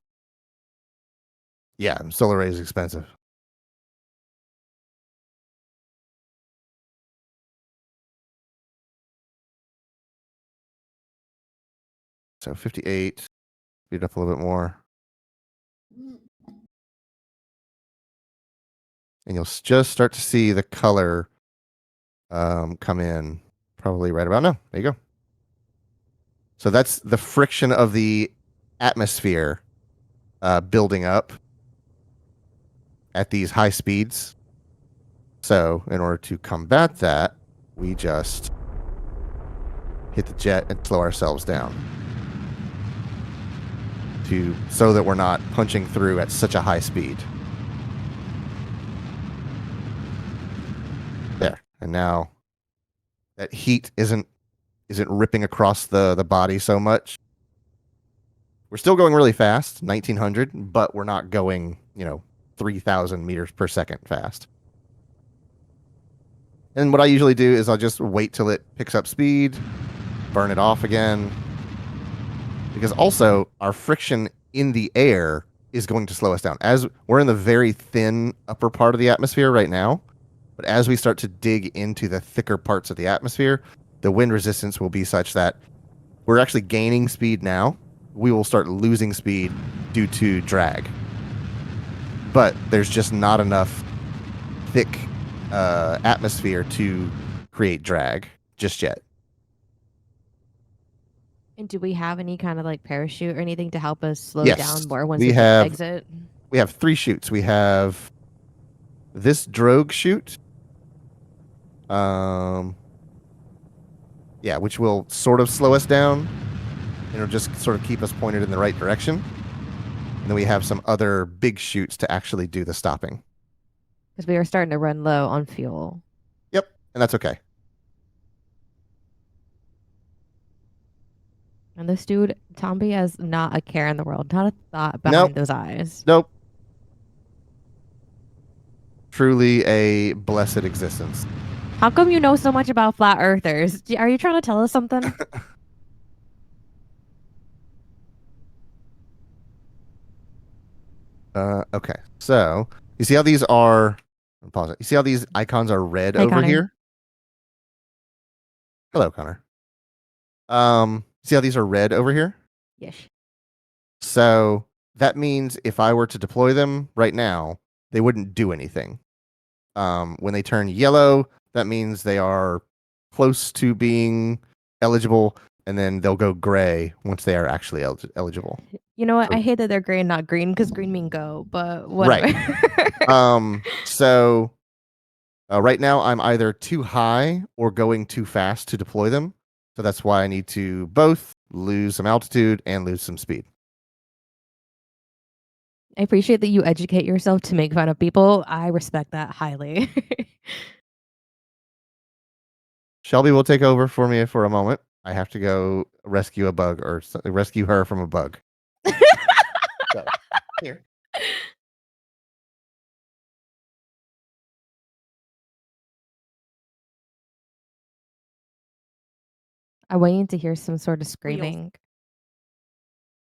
Yeah, solar ray is expensive. So 58, speed it up a little bit more. And you'll just start to see the color come in probably right about now. There you go. So that's the friction of the atmosphere building up at these high speeds. So in order to combat that, we just hit the jet and slow ourselves down so that we're not punching through at such a high speed. There. And now that heat isn't ripping across the body so much. We're still going really fast, 1900, but we're not going, 3,000 meters per second fast. And what I usually do is I'll just wait till it picks up speed, burn it off again. Because also our friction in the air is going to slow us down. As we're in the very thin upper part of the atmosphere right now, but as we start to dig into the thicker parts of the atmosphere, the wind resistance will be such that we're actually gaining speed now. We will start losing speed due to drag. But there's just not enough thick atmosphere to create drag just yet. And do we have any kind of like parachute or anything to help us slow Yes, down more once we we have exit? We have 3 chutes. We have this drogue chute, which will sort of slow us down. It'll just sort of keep us pointed in the right direction. And then we have some other big chutes to actually do the stopping. Because we are starting to run low on fuel. Yep, and that's okay. And this dude, Tomby, has not a care in the world, not a thought Nope. behind those eyes. Nope. Truly a blessed existence. How come you know so much about flat earthers? Are you trying to tell us something? Okay. So you see how these are. Pause it. You see how these icons are red Hi, over Connor. here? Hello, Connor. See how these are red over here? Yes. So that means if I were to deploy them right now, they wouldn't do anything. When they turn yellow, that means they are close to being eligible, and then they'll go gray once they are actually eligible. You know what? So- I hate that they're gray and not green because green mean go, but Right. whatever. So right now I'm either too high or going too fast to deploy them. So that's why I need to both lose some altitude and lose some speed. I appreciate that you educate yourself to make fun of people. I respect that highly. Shelby will take over for me for a moment. I have to go rescue a bug or rescue her from a bug. So, here. I want you to hear some sort of Wheels. screaming.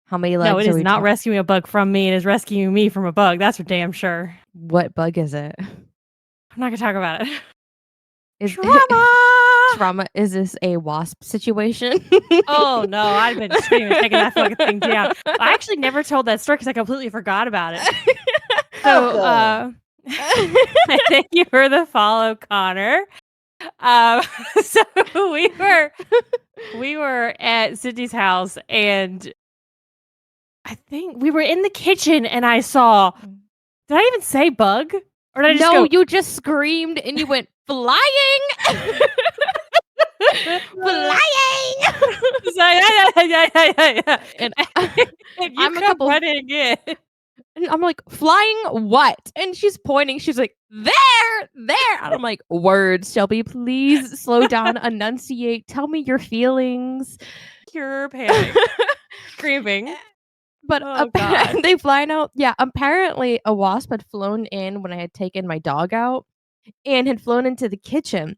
How many No, legs it are is we not talking? rescuing a bug from me. It is rescuing me from a bug. That's for damn sure. What bug is it? I'm not gonna talk about it. Is Trauma! trauma? Is this a wasp situation? Oh no, I'd been screaming, taking that fucking thing down. I actually never told that story because I completely forgot about it. So, thank you for the follow, Connor. So we were at Sydney's house, and I think we were in the kitchen, and I saw. Did I even say bug, or did I just No, go? you just screamed and you went flying. Flying. Yeah. And And you I'm a come couple. running in. And I'm like, flying what? And she's pointing. She's like, there. And I'm like, words, Shelby, please slow down, enunciate, tell me your feelings. Pure panic. Screaming. But Oh, God. they fly out. Yeah, apparently a wasp had flown in when I had taken my dog out and had flown into the kitchen.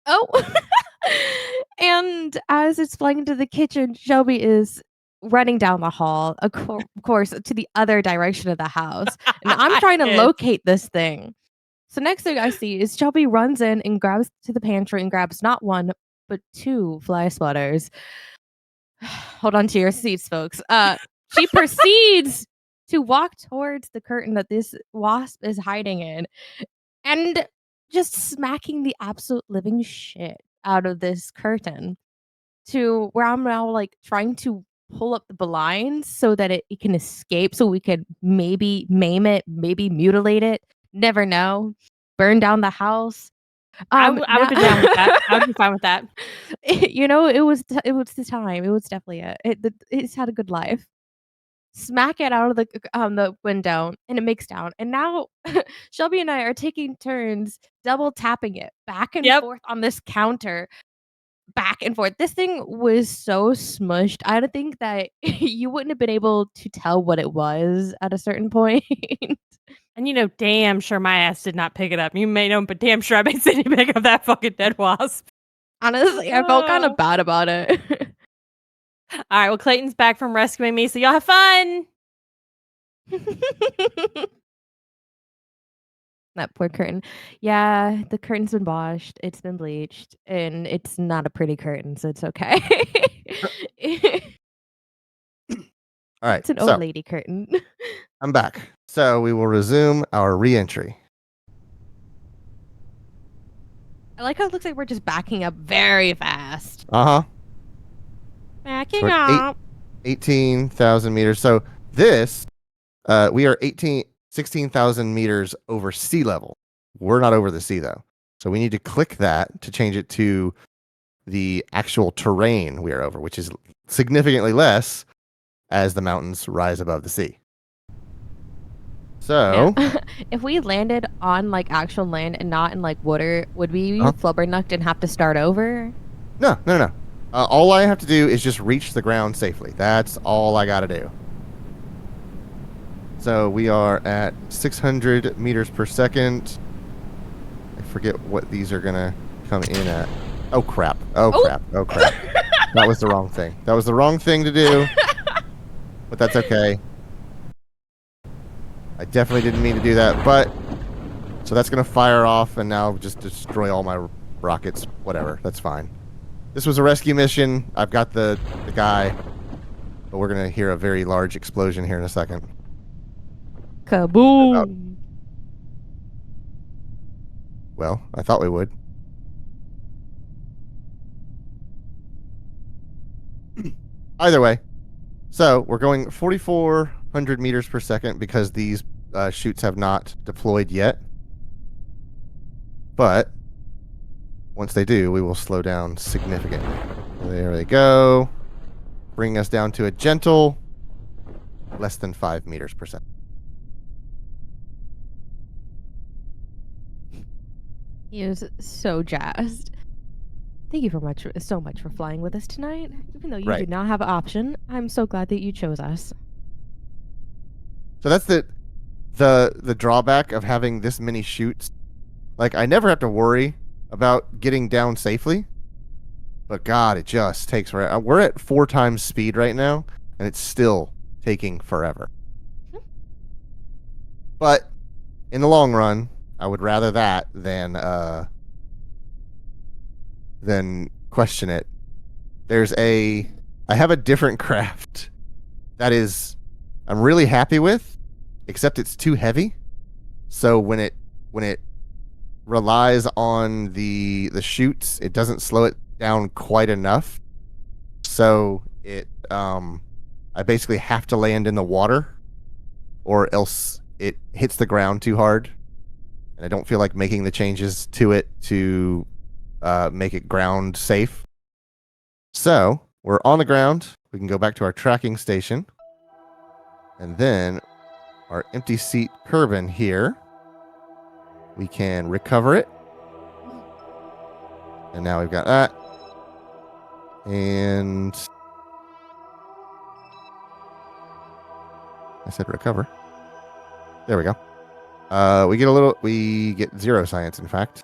Oh. And as it's flying into the kitchen, Shelby is running down the hall, of course, to the other direction of the house. And I'm trying to Yes. locate this thing. So next thing I see is Shelby runs in and grabs to the pantry and grabs not one, but 2 fly swatters. Hold on to your seats, folks. She proceeds to walk towards the curtain that this wasp is hiding in and just smacking the absolute living shit out of this curtain to where I'm now like trying to pull up the blinds so that it can escape so we could maybe maim it, maybe mutilate it. Never know. Burn down the house. I would be down with that. I would be fine with that. You know, it was the time. It was definitely it's had a good life. Smack it out of the window and it makes down. And now Shelby and I are taking turns double tapping it back and Yep. forth on this counter. Back and forth. This thing was so smushed. I don't think that you wouldn't have been able to tell what it was at a certain point. And you know, damn sure my ass did not pick it up. You may know, but damn sure I made Sydney pick up that fucking dead wasp. Honestly, I felt kind Oh. of bad about it. All right, well, Clayton's back from rescuing me, so y'all have fun. That poor curtain. Yeah, the curtain's been washed, it's been bleached, and it's not a pretty curtain, so it's okay. All right. It's an old lady curtain. I'm back. So we will resume our re-entry. I like how it looks like we're just backing up very fast. Uh-huh. Backing So we're up. 18,000 meters. So this, we are 16,000 meters over sea level. We're not over the sea though. So we need to click that to change it to the actual terrain we are over, which is significantly less as the mountains rise above the sea. So Yeah. If we landed on like actual land and not in like water, would we Uh-huh. flubbernucked and have to start over? no. All I have to do is just reach the ground safely. That's all I got to do. So we are at 600 meters per second. I forget what these are going to come in at. Oh, crap. Oh, crap. That was the wrong thing. That was the wrong thing to do. But that's okay. I definitely didn't mean to do that. But, so that's going to fire off and now just destroy all my rockets. Whatever. That's fine. This was a rescue mission. I've got the guy. but we're gonna hear a very large explosion here in a second. Kaboom! Well, I thought we would. Either way, so we're going 4,400 meters per second because these chutes have not deployed yet. But once they do, we will slow down significantly. There they go. Bringing us down to a gentle less than 5 meters per second. He is so jazzed. Thank you so much for flying with us tonight. Even though you Right. did not have an option, I'm so glad that you chose us. So that's the drawback of having this many chutes. Like, I never have to worry about getting down safely. But God, it just takes forever. We're at 4 times speed right now, and it's still taking forever. But in the long run, I would rather that than question it. I have a different craft that I'm really happy with, except it's too heavy. So when it relies on the chutes, it doesn't slow it down quite enough. So I basically have to land in the water, or else it hits the ground too hard, and I don't feel like making the changes to it to make it ground safe. So we're on the ground. We can go back to our tracking station, and then our empty seat Kerbal here. We can recover it, and now we've got that. And I said recover. There we go. We get 0 science, in fact.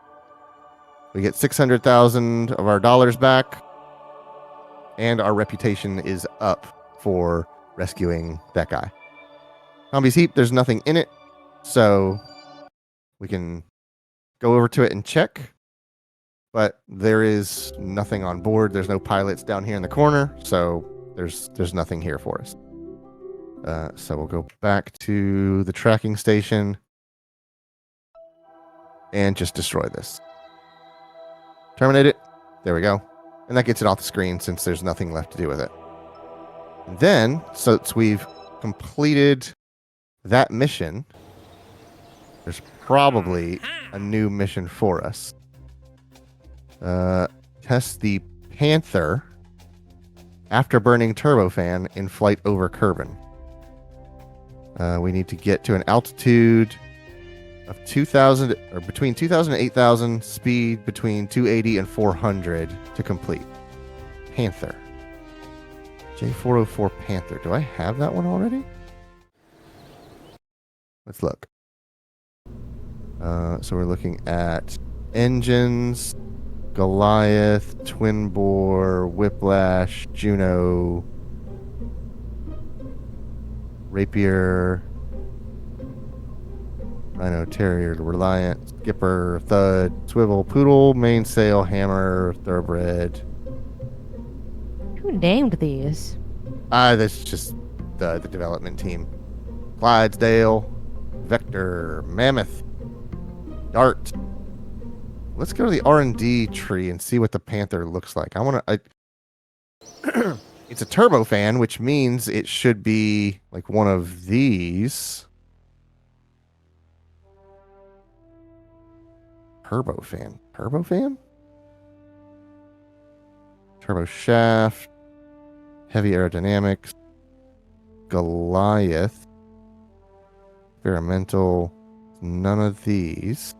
We get 600,000 of our dollars back, and our reputation is up for rescuing that guy. Zombie's Heap, there's nothing in it, so we can go over to it and check. But there is nothing on board. There's no pilots down here in the corner, so there's nothing here for us. So we'll go back to the tracking station and just destroy this. Terminate it. There we go. And that gets it off the screen since there's nothing left to do with it. And then, since we've completed that mission, there's probably a new mission for us. Test the Panther afterburning turbofan in flight over Kerbal. We need to get to an altitude of 2,000, or between 2,000 and 8,000, speed between 280 and 400 to complete. Panther. J404 Panther. Do I have that one already? Let's look. So we're looking at engines, Goliath, Twin Bore, Whiplash, Juno, Rapier, Rhino, Terrier, Reliant, Skipper, Thud, Swivel, Poodle, Mainsail, Hammer, Thoroughbred. Who named these? That's just the development team. Clydesdale, Vector, Mammoth, Dart. Let's go to the R&D tree and see what the Panther looks like. It's a turbofan, which means it should be like one of these. Turbofan. Turbo shaft. Heavy aerodynamics. Goliath. Experimental. None of these.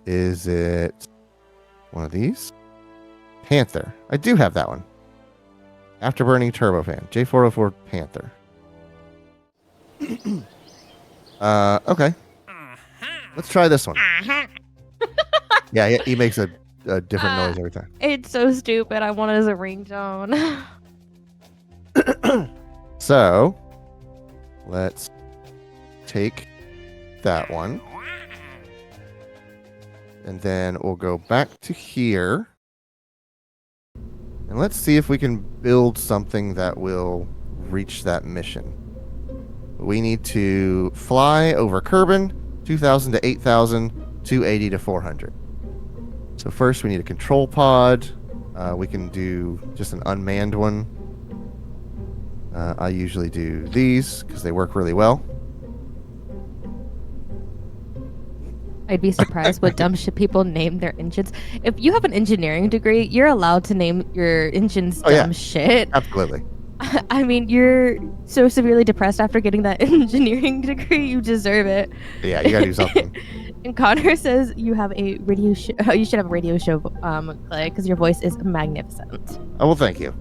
Is it one of these? Panther. I do have that one. Afterburning turbofan. J404 Panther. Okay. Let's try this one. Yeah, he makes a different noise every time. It's so stupid. I want it as a ringtone. So, let's take that one. And then we'll go back to here. And let's see if we can build something that will reach that mission. We need to fly over Kerbin, 2,000 to 8,000, 280 to 400. So first we need a control pod. We can do just an unmanned one. I usually do these because they work really well. I'd be surprised what dumb shit people name their engines. If you have an engineering degree, you're allowed to name your engines dumb shit. Absolutely. I mean, you're so severely depressed after getting that engineering degree, you deserve it. Yeah, you gotta do something. And Connor says you have a radio show. You should have a radio show, Clay, because your voice is magnificent. Oh, well, thank you.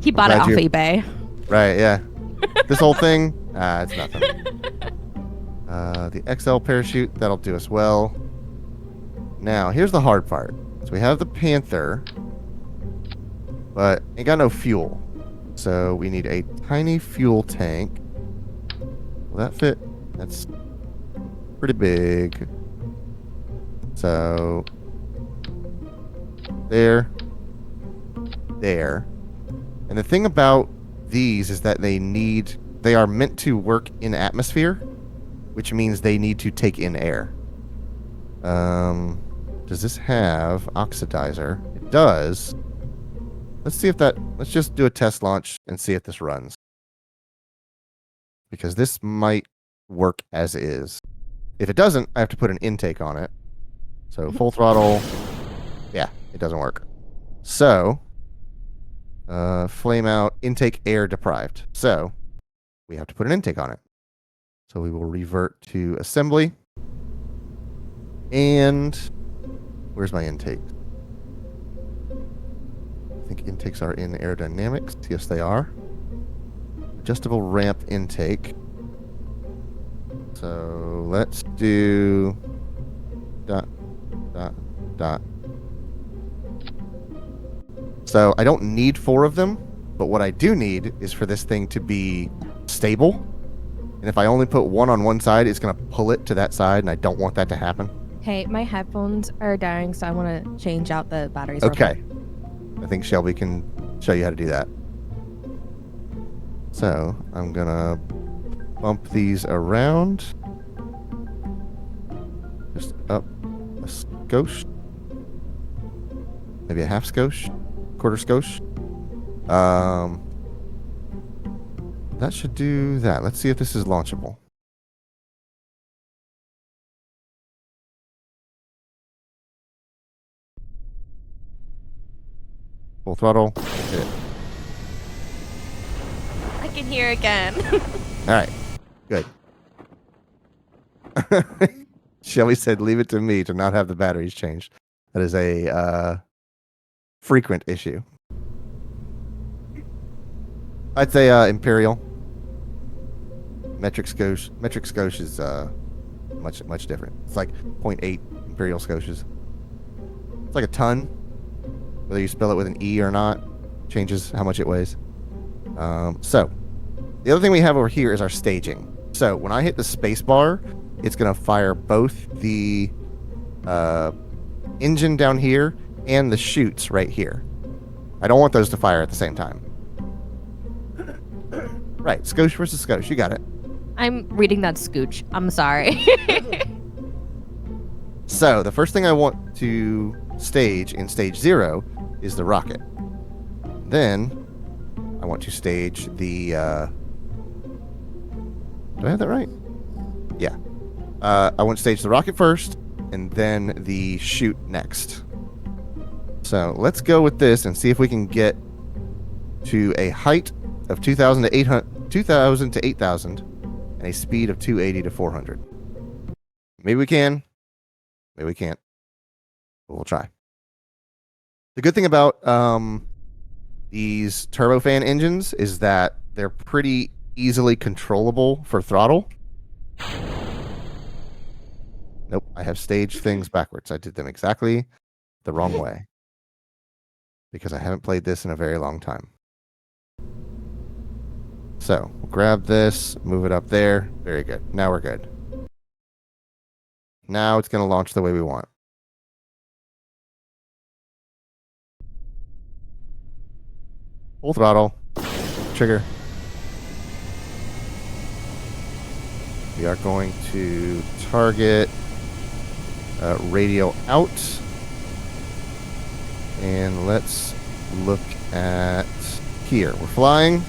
He bought it off eBay. Right, yeah. This whole thing, it's nothing. The XL parachute, that'll do us well. Now, here's the hard part. So we have the Panther, but ain't got no fuel. So we need a tiny fuel tank. Will that fit? That's pretty big. So there. And the thing about these is that they are meant to work in atmosphere, which means they need to take in air. Does this have oxidizer? It does. Let's just do a test launch and see if this runs. Because this might work as is. If it doesn't, I have to put an intake on it. So full throttle. Yeah, it doesn't work. So, flame out, intake air deprived. So, we have to put an intake on it. So we will revert to assembly. And where's my intake? I think intakes are in aerodynamics. Yes, they are. Adjustable ramp intake. So let's do ... So I don't need 4 of them, but what I do need is for this thing to be stable. And if I only put 1 on one side, it's going to pull it to that side, and I don't want that to happen. Hey, my headphones are dying, so I want to change out the batteries. Okay. I think Shelby can show you how to do that. So I'm going to bump these around. Just up a skosh. Maybe a half skosh. Quarter skosh. That should do that. Let's see if this is launchable. Full throttle. Hit it. I can hear again. All right. Good. Shelby said, leave it to me to not have the batteries changed. That is a frequent issue. I'd say Imperial. Metric Scotia is much different. It's like 0.8 Imperial Scotias. It's like a ton. Whether you spell it with an E or not changes how much it weighs. So the other thing we have over here is our staging. So when I hit the space bar, it's going to fire both the engine down here and the chutes right here. I don't want those to fire at the same time. Right, Scotch versus Scotch. You got it. I'm reading that scooch. I'm sorry. So the first thing I want to stage in stage 0 is the rocket. Then I want to stage the... do I have that right? Yeah. I want to stage the rocket first, and then the chute next. So let's go with this and see if we can get to a height of 2,000 to 8,000 and a speed of 280 to 400. Maybe we can. Maybe we can't. But we'll try. The good thing about these turbofan engines is that they're pretty easily controllable for throttle. Nope, I have staged things backwards. I did them exactly the wrong way. Because I haven't played this in a very long time. So, we'll grab this, move it up there. Very good. Now we're good. Now it's going to launch the way we want. Full throttle. Trigger. We are going to target radio out. And let's look at here. We're flying.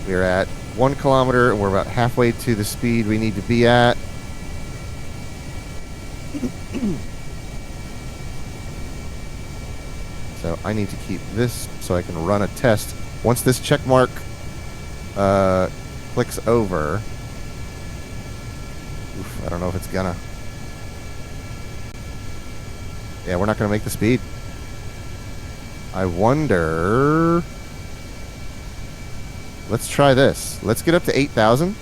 We're at 1 kilometer, and we're about halfway to the speed we need to be at. So I need to keep this so I can run a test. Once this check mark clicks over, I don't know if it's gonna. Yeah, we're not gonna make the speed. I wonder. Let's try this. Let's get up to 8,000.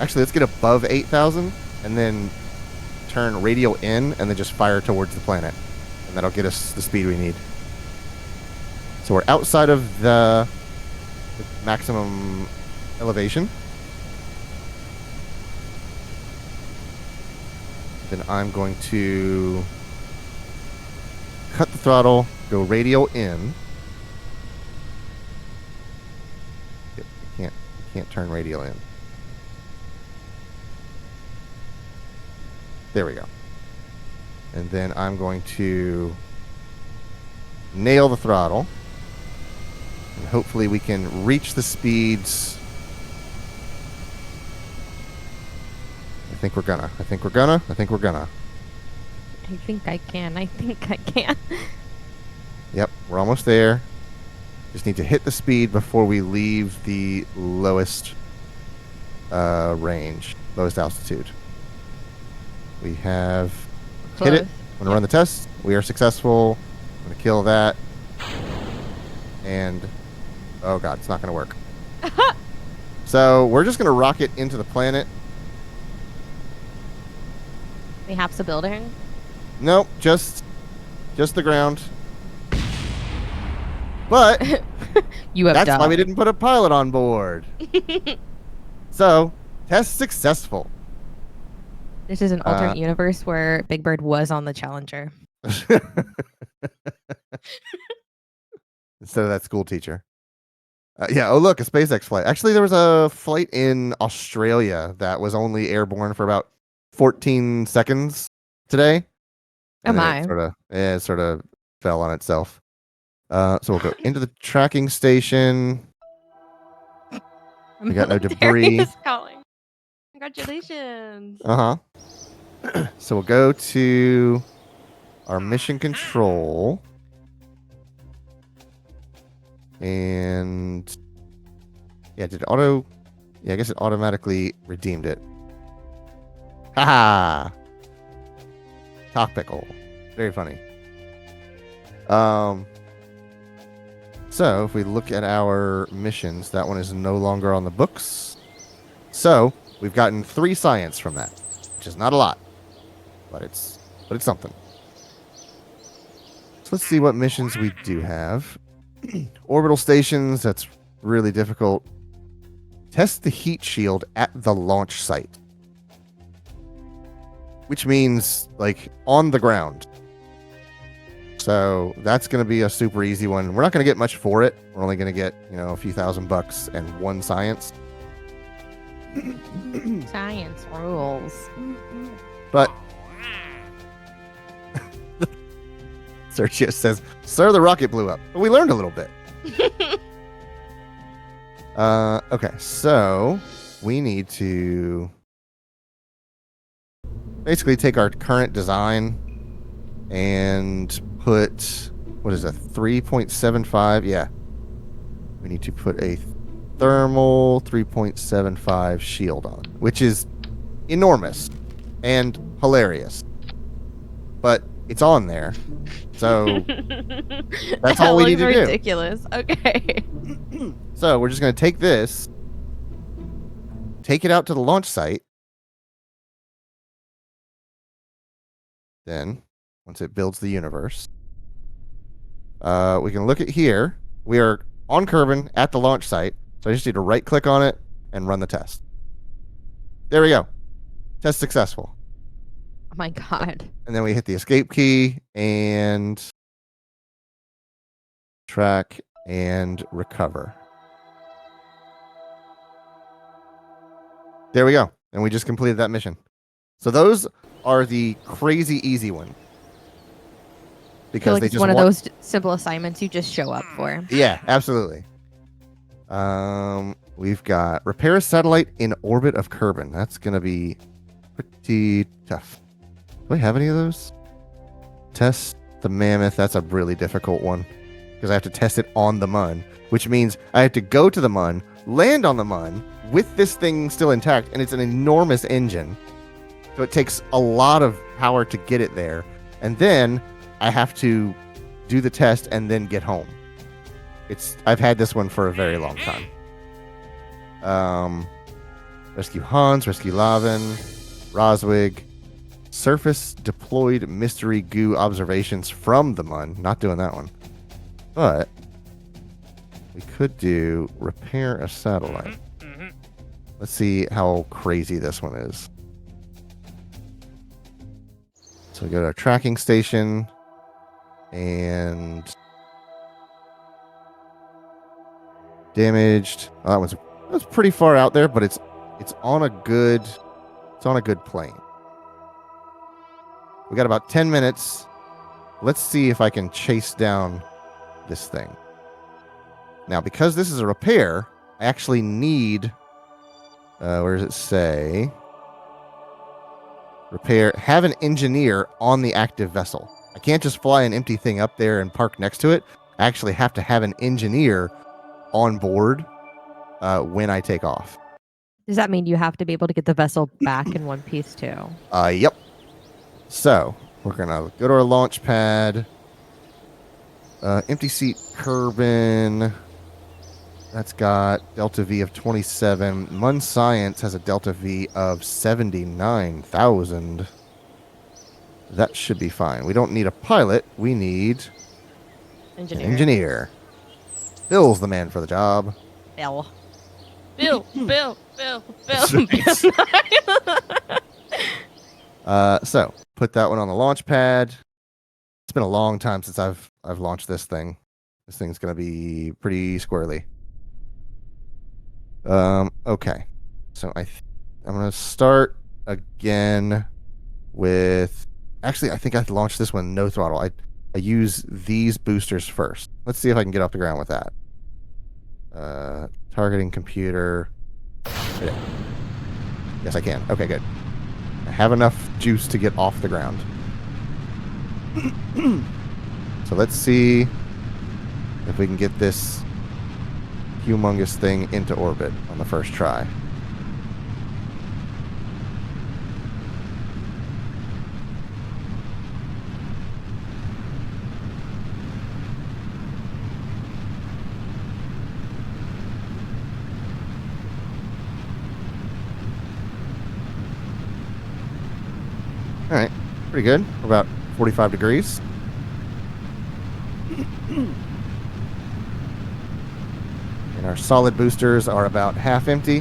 Actually, let's get above 8,000 and then turn radial in and then just fire towards the planet. And that'll get us the speed we need. So we're outside of the maximum elevation. Then I'm going to cut the throttle, go radial in. Can't turn radial in. There we go. And then I'm going to nail the throttle. And hopefully we can reach the speeds. I think we're gonna. I think I can. Yep, we're almost there. Just need to hit the speed before we leave the lowest range, lowest altitude. We have hit it. I'm going to run the test. We are successful. I'm going to kill that. And, oh god, it's not going to work. So we're just going to rocket into the planet. Perhaps a building? Nope, just the ground. But that's why we didn't put a pilot on board. So, test successful. This is an alternate universe where Big Bird was on the Challenger. Instead of that school teacher. Yeah, oh look, a SpaceX flight. Actually, there was a flight in Australia that was only airborne for about 14 seconds today. And it sort of fell on itself. So we'll go into the tracking station. We got no debris. Congratulations. So we'll go to our mission control. And yeah, did it auto? Yeah, I guess it automatically redeemed it. Haha. Cock pickle. Very funny. So if we look at our missions, that one is no longer on the books. So we've gotten 3 science from that, which is not a lot, but it's something. So let's see what missions we do have. Orbital stations, that's really difficult. Test the heat shield at the launch site. Which means, like, on the ground. So that's going to be a super easy one. We're not going to get much for it. We're only going to get, a few $1,000 and 1 science. Science rules. But Sergio says, "Sir, the rocket blew up." But we learned a little bit. Okay, so we need to basically take our current design and put, what is a 3.75? Yeah. We need to put a thermal 3.75 shield on, which is enormous and hilarious. But it's on there. So that's all we need to do. Ridiculous. Okay. So we're just going to take this, take it out to the launch site. Then, once it builds the universe, we can look at here. We are on Kerbal at the launch site. So I just need to right click on it and run the test. There we go. Test successful. Oh my god. And then we hit the escape key and track and recover. There we go. And we just completed that mission. So those are the crazy easy one. I feel Because like they it's just one of want- those simple assignments you just show up for. Yeah, absolutely. We've got repair a satellite in orbit of Kerbal. That's gonna be pretty tough. Do I have any of those? Test the mammoth. That's a really difficult one because I have to test it on the Mun, which means I have to go to the Mun, land on the Mun with this thing still intact, and it's an enormous engine. So it takes a lot of power to get it there, and then I have to do the test and then get home. I've had this one for a very long time. Rescue Hans, rescue Lavin, Roswig, surface deployed mystery goo observations from the Mun. Not doing that one. But we could do repair a satellite. Let's see how crazy this one is. So we go to our tracking station and damaged. Oh, that was pretty far out there, but it's on a good plane. We got about 10 minutes. Let's see if I can chase down this thing. Now, because this is a repair, I actually need where does it say? Repair. Have an engineer on the active vessel. I can't just fly an empty thing up there and park next to it. I actually have to have an engineer on board when I take off. Does that mean you have to be able to get the vessel back in one piece too? Yep. So we're gonna go to our launch pad. Empty seat Kerbal. That's got delta V of 27. Mun Science has a delta V of 79,000. That should be fine. We don't need a pilot. We need an engineer. Bill's the man for the job. Bill. Bill. So put that one on the launch pad. It's been a long time since I've launched this thing. This thing's gonna be pretty squirrely. Okay. So I'm gonna start again with. Actually, I think I launched this one no throttle. I use these boosters first. Let's see if I can get off the ground with that. Targeting computer. Yeah. Yes, I can. Okay, good. I have enough juice to get off the ground. So let's see if we can get this humongous thing into orbit on the first try. All right, pretty good. We're about 45 degrees. And our solid boosters are about half empty.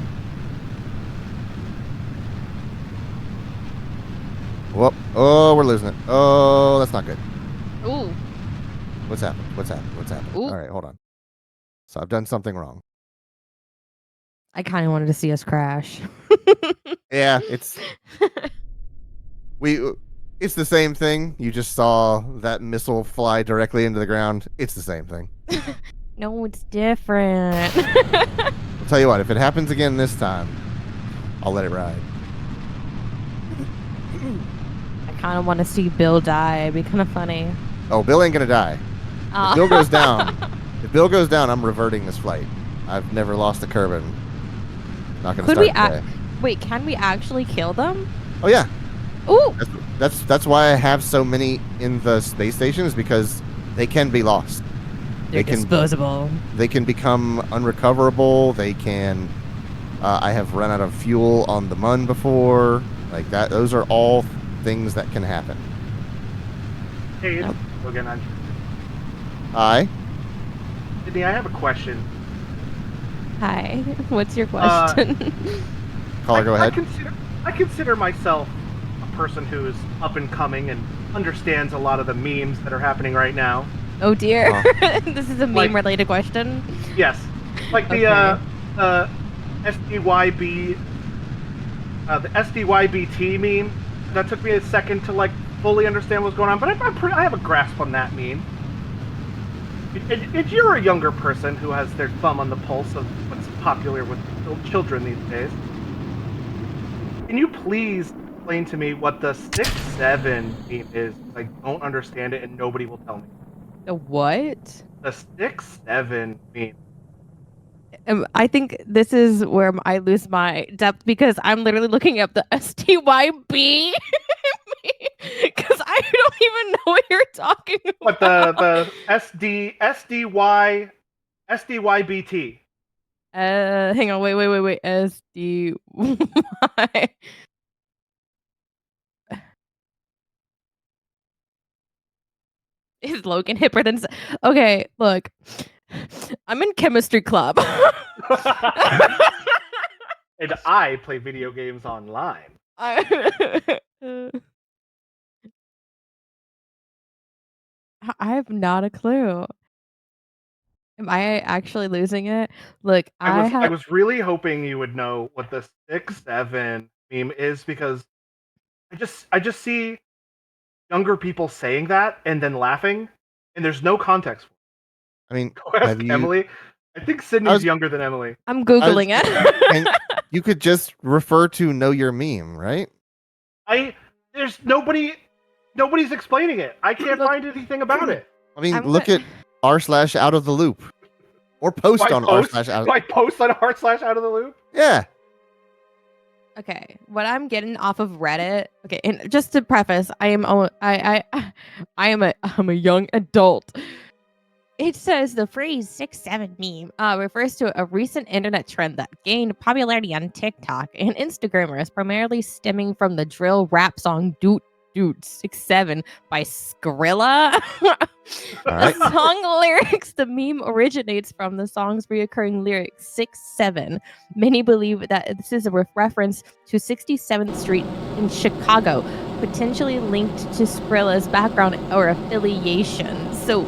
Whoop. Oh, we're losing it. Oh, that's not good. Ooh. What's happened? What's happened? What's happened? Ooh. All right, hold on. So I've done something wrong. I kind of wanted to see us crash. Yeah, it's the same thing. You just saw that missile fly directly into the ground. It's the same thing. No, it's different. I'll tell you what, if it happens again this time, I'll let it ride. I kind of want to see Bill die. It'd be kind of funny. Oh, Bill ain't gonna die. If Bill goes down, I'm reverting this flight. I've never lost a Kerbal. Not gonna Could start we today. wait, can we actually kill them? Oh yeah. Ooh. That's why I have so many in the space station, is because they can be lost. They're disposable. They can become unrecoverable. They can. I have run out of fuel on the Mun before, like that. Those are all things that can happen. Hey, it's Logan. Hi. Sydney, I have a question. Hi. What's your question? Caller, go ahead. I consider myself a person who's up and coming and understands a lot of the memes that are happening right now. Oh dear. Oh. This is a Like- meme-related question. Yes, like the Okay. SDYB, the SDYBT meme. That took me a second to like fully understand what's going on, but I have a grasp on that meme. If you're a younger person who has their thumb on the pulse of what's popular with children these days, can you please explain to me what the 6-7 meme is? I don't understand it, and nobody will tell me. The what? The 6-7 meme. I think this is where I lose my depth because I'm literally looking up the STYB because I don't even know what you're talking about. But the SDYBT. Hang on, wait. SDY. Is Logan hipper than? Okay, look, I'm in chemistry club. And I play video games online. I have not a clue. Am I actually losing it? Look, I was really hoping you would know what the 6-7 meme is because I just see younger people saying that and then laughing, and there's no context. I mean, Go ask have you? Emily. I think Sydney's younger than Emily. I'm googling it. And you could just refer to know your meme, right? There's nobody's explaining it. I can't find anything about it. I mean, I'm look gonna- at r/out of the loop, or post Do I on post? r/out. Do I post on r/out of the loop? Yeah. Okay, what I'm getting off of Reddit. Okay, and just to preface, I'm a young adult. It says the phrase 6-7 meme refers to a recent internet trend that gained popularity on TikTok and Instagrammers, primarily stemming from the drill rap song Doot Doot 6-7 by Skrilla. All right. The song lyrics, the meme originates from the song's reoccurring lyric 6-7. Many believe that this is a reference to 67th Street in Chicago, potentially linked to Skrilla's background or affiliation. So,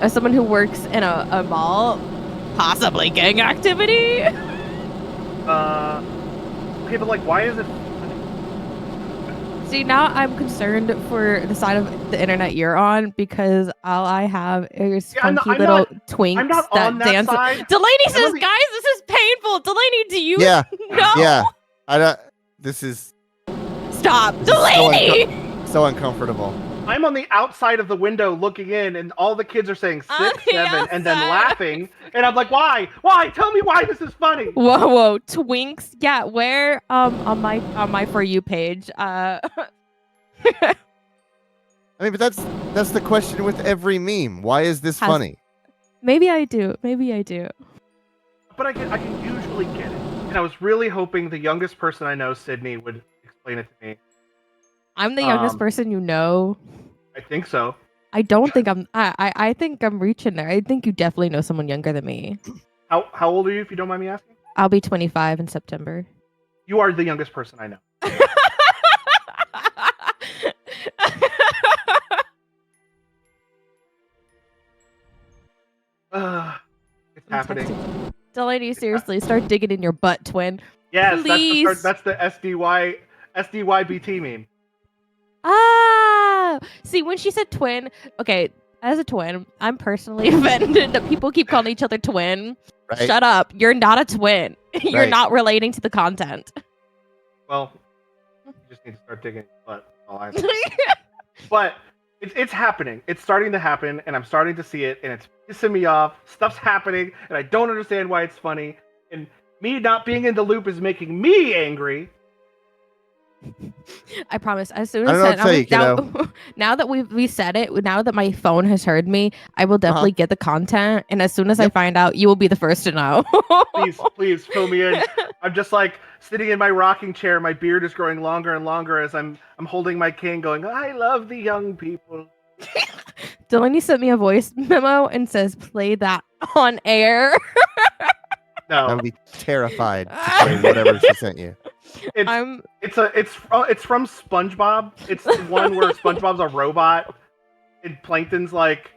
as someone who works in a mall, possibly gang activity. Okay, but like, why is it? See, now I'm concerned for the side of the internet you're on because all I have is Yeah, I'm funky not- little twinks I'm not that on that dance. side. Delaney says, on the- "Guys, this is painful." Delaney, do you Yeah. know? Yeah. I don't. This is Stop, This is so Delaney. so uncomfortable. I'm on the outside of the window looking in, and all the kids are saying 6-7 and then outside. laughing, and I'm like, why? Why? Tell me why this is funny. Whoa, twinks. Yeah, where on my For You page. I mean, but that's the question with every meme. Why is this Has- funny? Maybe I do. But I can usually get it, and I was really hoping the youngest person I know, Sydney, would explain it to me. I'm the youngest Um, person you know. I think so. I don't think I'm. I think I'm reaching there. I think you definitely know someone younger than me. How old are you, if you don't mind me asking? I'll be 25 in September. You are the youngest person I know. It's I'm happening. texting. Delaney, seriously, start digging in your butt, twin. Yes, Please. that's the SDYBT meme. Ah, see, when she said twin, okay, as a twin, I'm personally offended that people keep calling each other twin. Right? Shut up. You're not a twin. You're Right. not relating to the content. Well, you just need to start digging. But but it's happening. It's starting to happen, and I'm starting to see it, and it's pissing me off. Stuff's happening, and I don't understand why it's funny. And me not being in the loop is making me angry. I promise. As soon I as don't know what to tell you, now that we said it, now that my phone has heard me, I will definitely get the content. And as soon as I Yep. find out, you will be the first to know. Please fill me in. I'm just like sitting in my rocking chair. My beard is growing longer and longer as I'm holding my cane, going, "I love the young people." Delaney sent me a voice memo and says, "Play that on air." I No, would be terrified to play whatever she sent you. it's from SpongeBob. It's the one where SpongeBob's a robot, and Plankton's like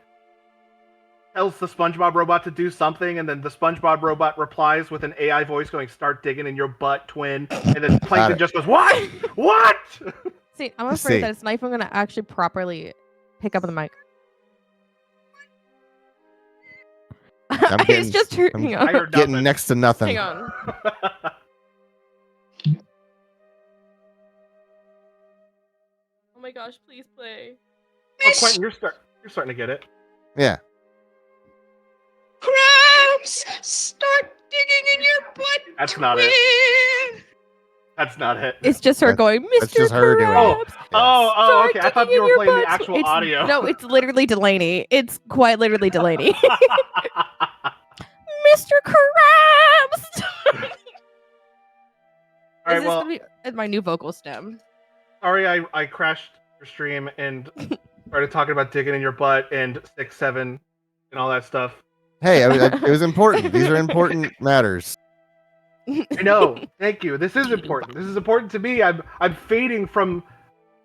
tells the SpongeBob robot to do something, and then the SpongeBob robot replies with an AI voice going, "Start digging in your butt, twin." And then Plankton it. just goes, "What? What?" See, I'm afraid that it's not even gonna actually properly pick up the mic. It's just hang on. I heard Getting nothing. next to nothing. Hang on. Oh my gosh, please play. Oh, Quentin, you're starting to get it. Yeah. Crabs, start digging in your butt. That's not it. twin. That's not it. It's just her going, Mr. That's just her doing it. Krabs, Oh, okay. I start thought digging you in were your playing the butts." actual It's- audio. No, it's literally Delaney. It's quite literally Delaney. Mr. Krabs! All right, Is this well, gonna be my new vocal stem? sorry I crashed your stream and started talking about digging in your butt and 6-7 and all that stuff. Hey, it was important. These are important matters. I know. Thank you. This is important. This is important to me. I'm fading from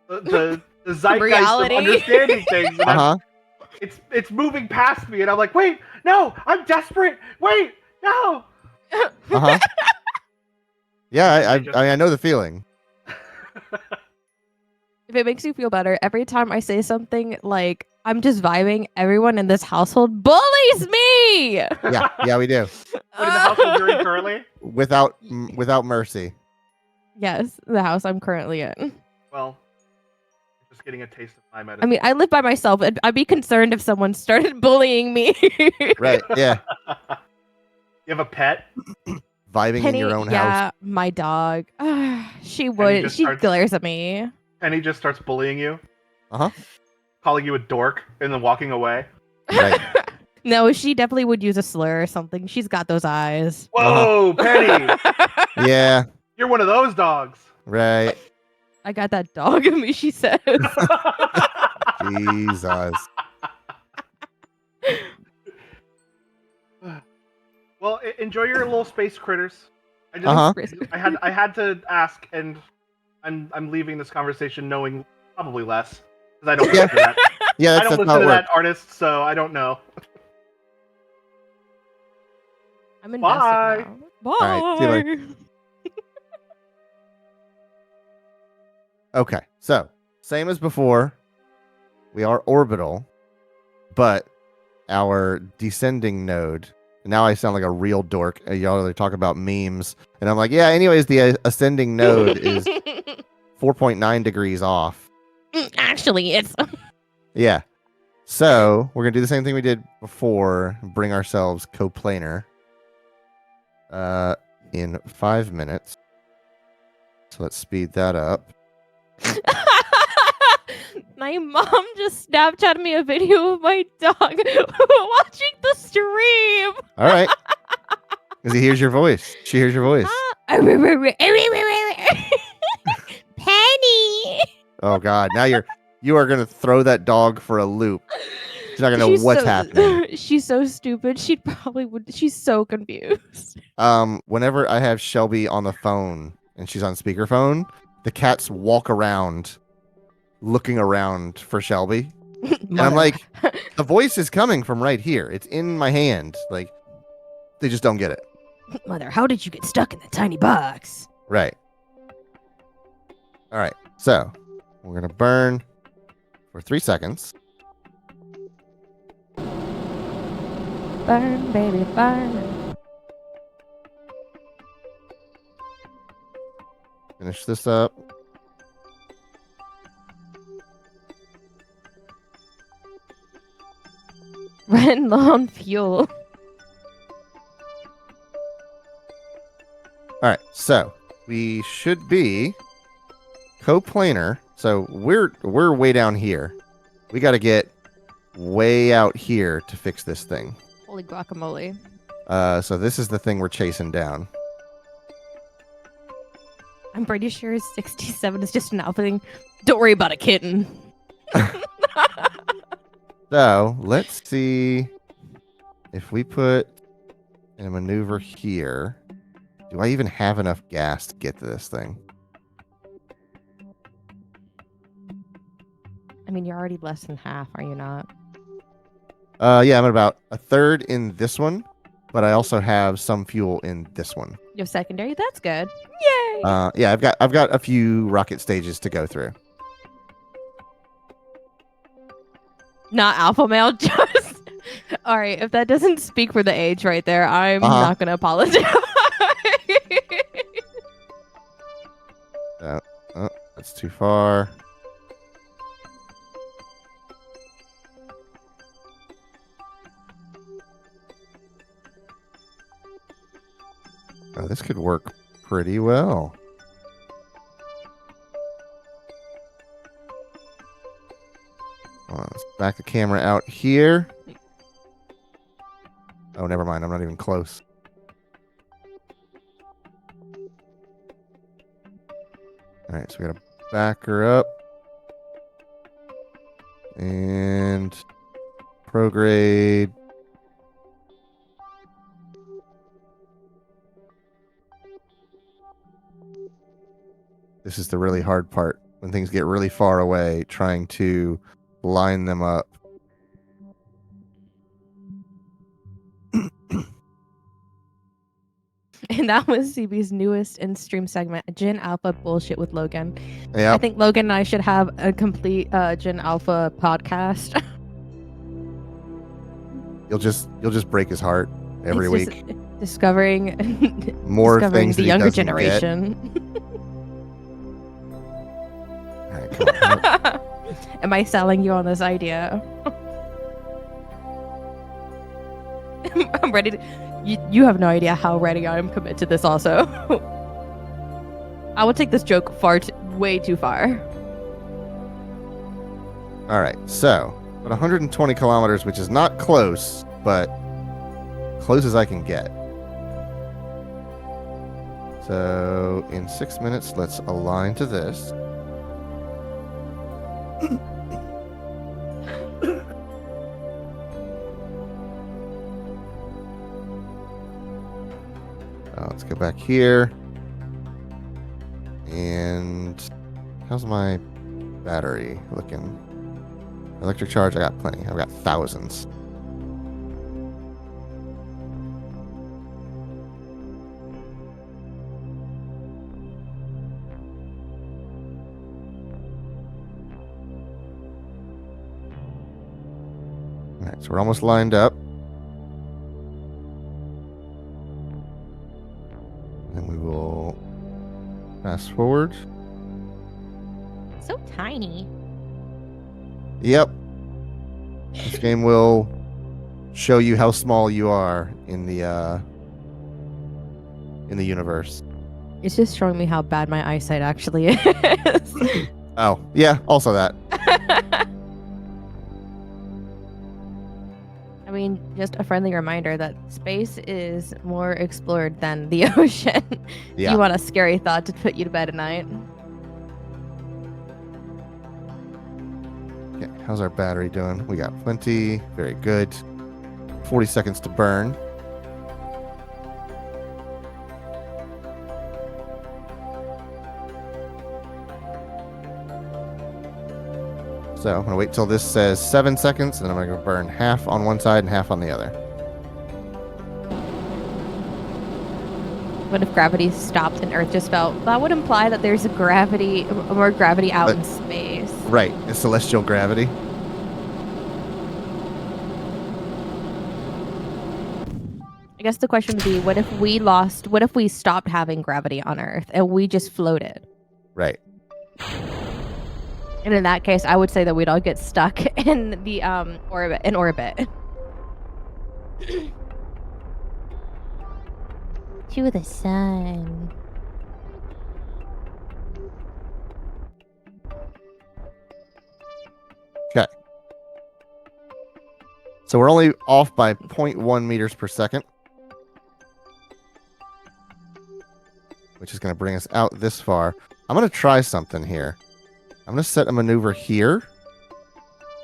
the zeitgeist reality. of understanding things. And Uh-huh. it's moving past me, and I'm like, wait, no, I'm desperate. Wait, no. Uh-huh. Yeah, I know the feeling. If it makes you feel better, every time I say something like I'm just vibing, everyone in this household bullies me. Yeah, we do. What in the household you're in currently? Without mercy. Yes, the house I'm currently in. Well, just getting a taste of my medicine. I mean, I live by myself. I'd be concerned if someone started bullying me. Right, yeah. You have a pet? Vibing in your own yeah, house. my dog. She would. just She starts- glares at me. And he just starts bullying you, Uh-huh. calling you a dork, and then walking away. Right. No, she definitely would use a slur or something. She's got those eyes. Whoa, Penny! Yeah, You're one of those dogs. right. I got that dog in me, she says. Jesus. Well, enjoy your little space critters. I just, Uh-huh. I had to ask, and I'm leaving this conversation knowing probably less because I don't listen to that. Yeah, I that's, don't that's listen how to it that works. artist, so I don't know. I'm invested Bye. now. Bye. right, see you later. Okay, so same as before. We are orbital, but our descending node. Now I sound like a real dork. Y'all are talking about memes, and I'm like, yeah. Anyways, the ascending node is 4.9 degrees off. Actually, it's Yeah. So we're gonna do the same thing we did before. Bring ourselves coplanar. In 5 minutes. So let's speed that up. My mom just Snapchatted me a video of my dog watching the stream. All right. Because he hears your voice. She hears your voice. Penny. Oh God! Now you are gonna throw that dog for a loop. She's not gonna know what's happening. She's so stupid. She probably would. She's so confused. Whenever I have Shelby on the phone and she's on speakerphone, the cats walk around, looking around for Shelby, and I'm like, the voice is coming from right here. It's in my hand. Like, they just don't get it. Mother, how did you get stuck in the tiny box? Right. All right. So we're gonna burn for 3 seconds. Burn, baby, burn. Finish this up. Running low on fuel. All right, so we should be coplanar. So we're way down here. We got to get way out here to fix this thing. Holy guacamole. So this is the thing we're chasing down. I'm pretty sure 67 is just an outfitting. Don't worry about a kitten. So let's see if we put in a maneuver here. Do I even have enough gas to get to this thing? I mean, you're already less than half, are you not? Yeah, I'm at about a third in this one, but I also have some fuel in this one. Your secondary, that's good. Yay! Yeah, I've got a few rocket stages to go through. Not alpha male, just. All right, if that doesn't speak for the age right there, I'm Uh-huh. not gonna apologize. Oh, that's too far. Oh, this could work pretty well. Let's back the camera out here. Oh, never mind. I'm not even close. All right, so we gotta back her up. And prograde. This is the really hard part. When things get really far away, trying to line them up. And that was CB's newest in-stream segment, Gen Alpha bullshit with Logan. Yeah. I think Logan and I should have a complete Gen Alpha podcast. You'll just break his heart every It's week. just discovering More discovering things the that he younger doesn't get. generation. All right, come on. Am I selling you on this idea? I'm ready to. You have no idea how ready I am commit to this. Also, I would take this joke way too far. All right, so about 120 kilometers, which is not close, but close as I can get. So in 6 minutes, let's align to this. Let's go back here. And how's my battery looking? Electric charge, I got plenty. I've got thousands. All right, so we're almost lined up. And we will fast forward. So tiny. Yep. This game will show you how small you are in the universe. It's just showing me how bad my eyesight actually is. Oh, yeah, also that. I mean, just a friendly reminder that space is more explored than the ocean. Yeah. You want a scary thought to put you to bed at night. Okay, how's our battery doing? We got plenty. Very good. 40 seconds to burn. So I'm going to wait till this says 7 seconds, and then I'm going to burn half on one side and half on the other. What if gravity stopped and Earth just fell? That would imply that there's more gravity out in space. Right, it's celestial gravity. I guess the question would be, what if we stopped having gravity on Earth and we just floated? Right. And in that case, I would say that we'd all get stuck in the orbit. To the sun. Okay. So we're only off by 0.1 meters per second, which is going to bring us out this far. I'm going to try something here. I'm going to set a maneuver here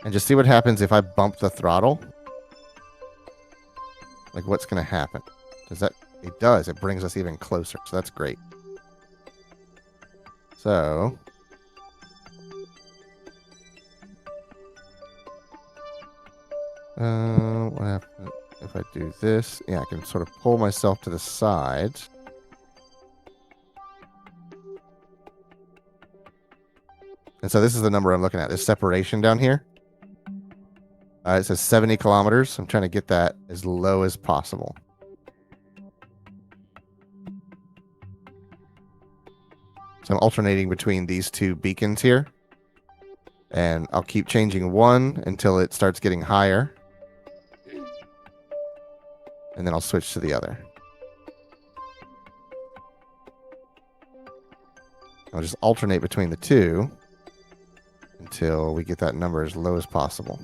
and just see what happens if I bump the throttle. Like, what's going to happen? Does that... It does. It brings us even closer, so that's great. So... What happens if I do this? Yeah, I can sort of pull myself to the side. And so this is the number I'm looking at. This separation down here. It says 70 kilometers. I'm trying to get that as low as possible. So I'm alternating between these two beacons here. And I'll keep changing one until it starts getting higher. And then I'll switch to the other. I'll just alternate between the two until we get that number as low as possible.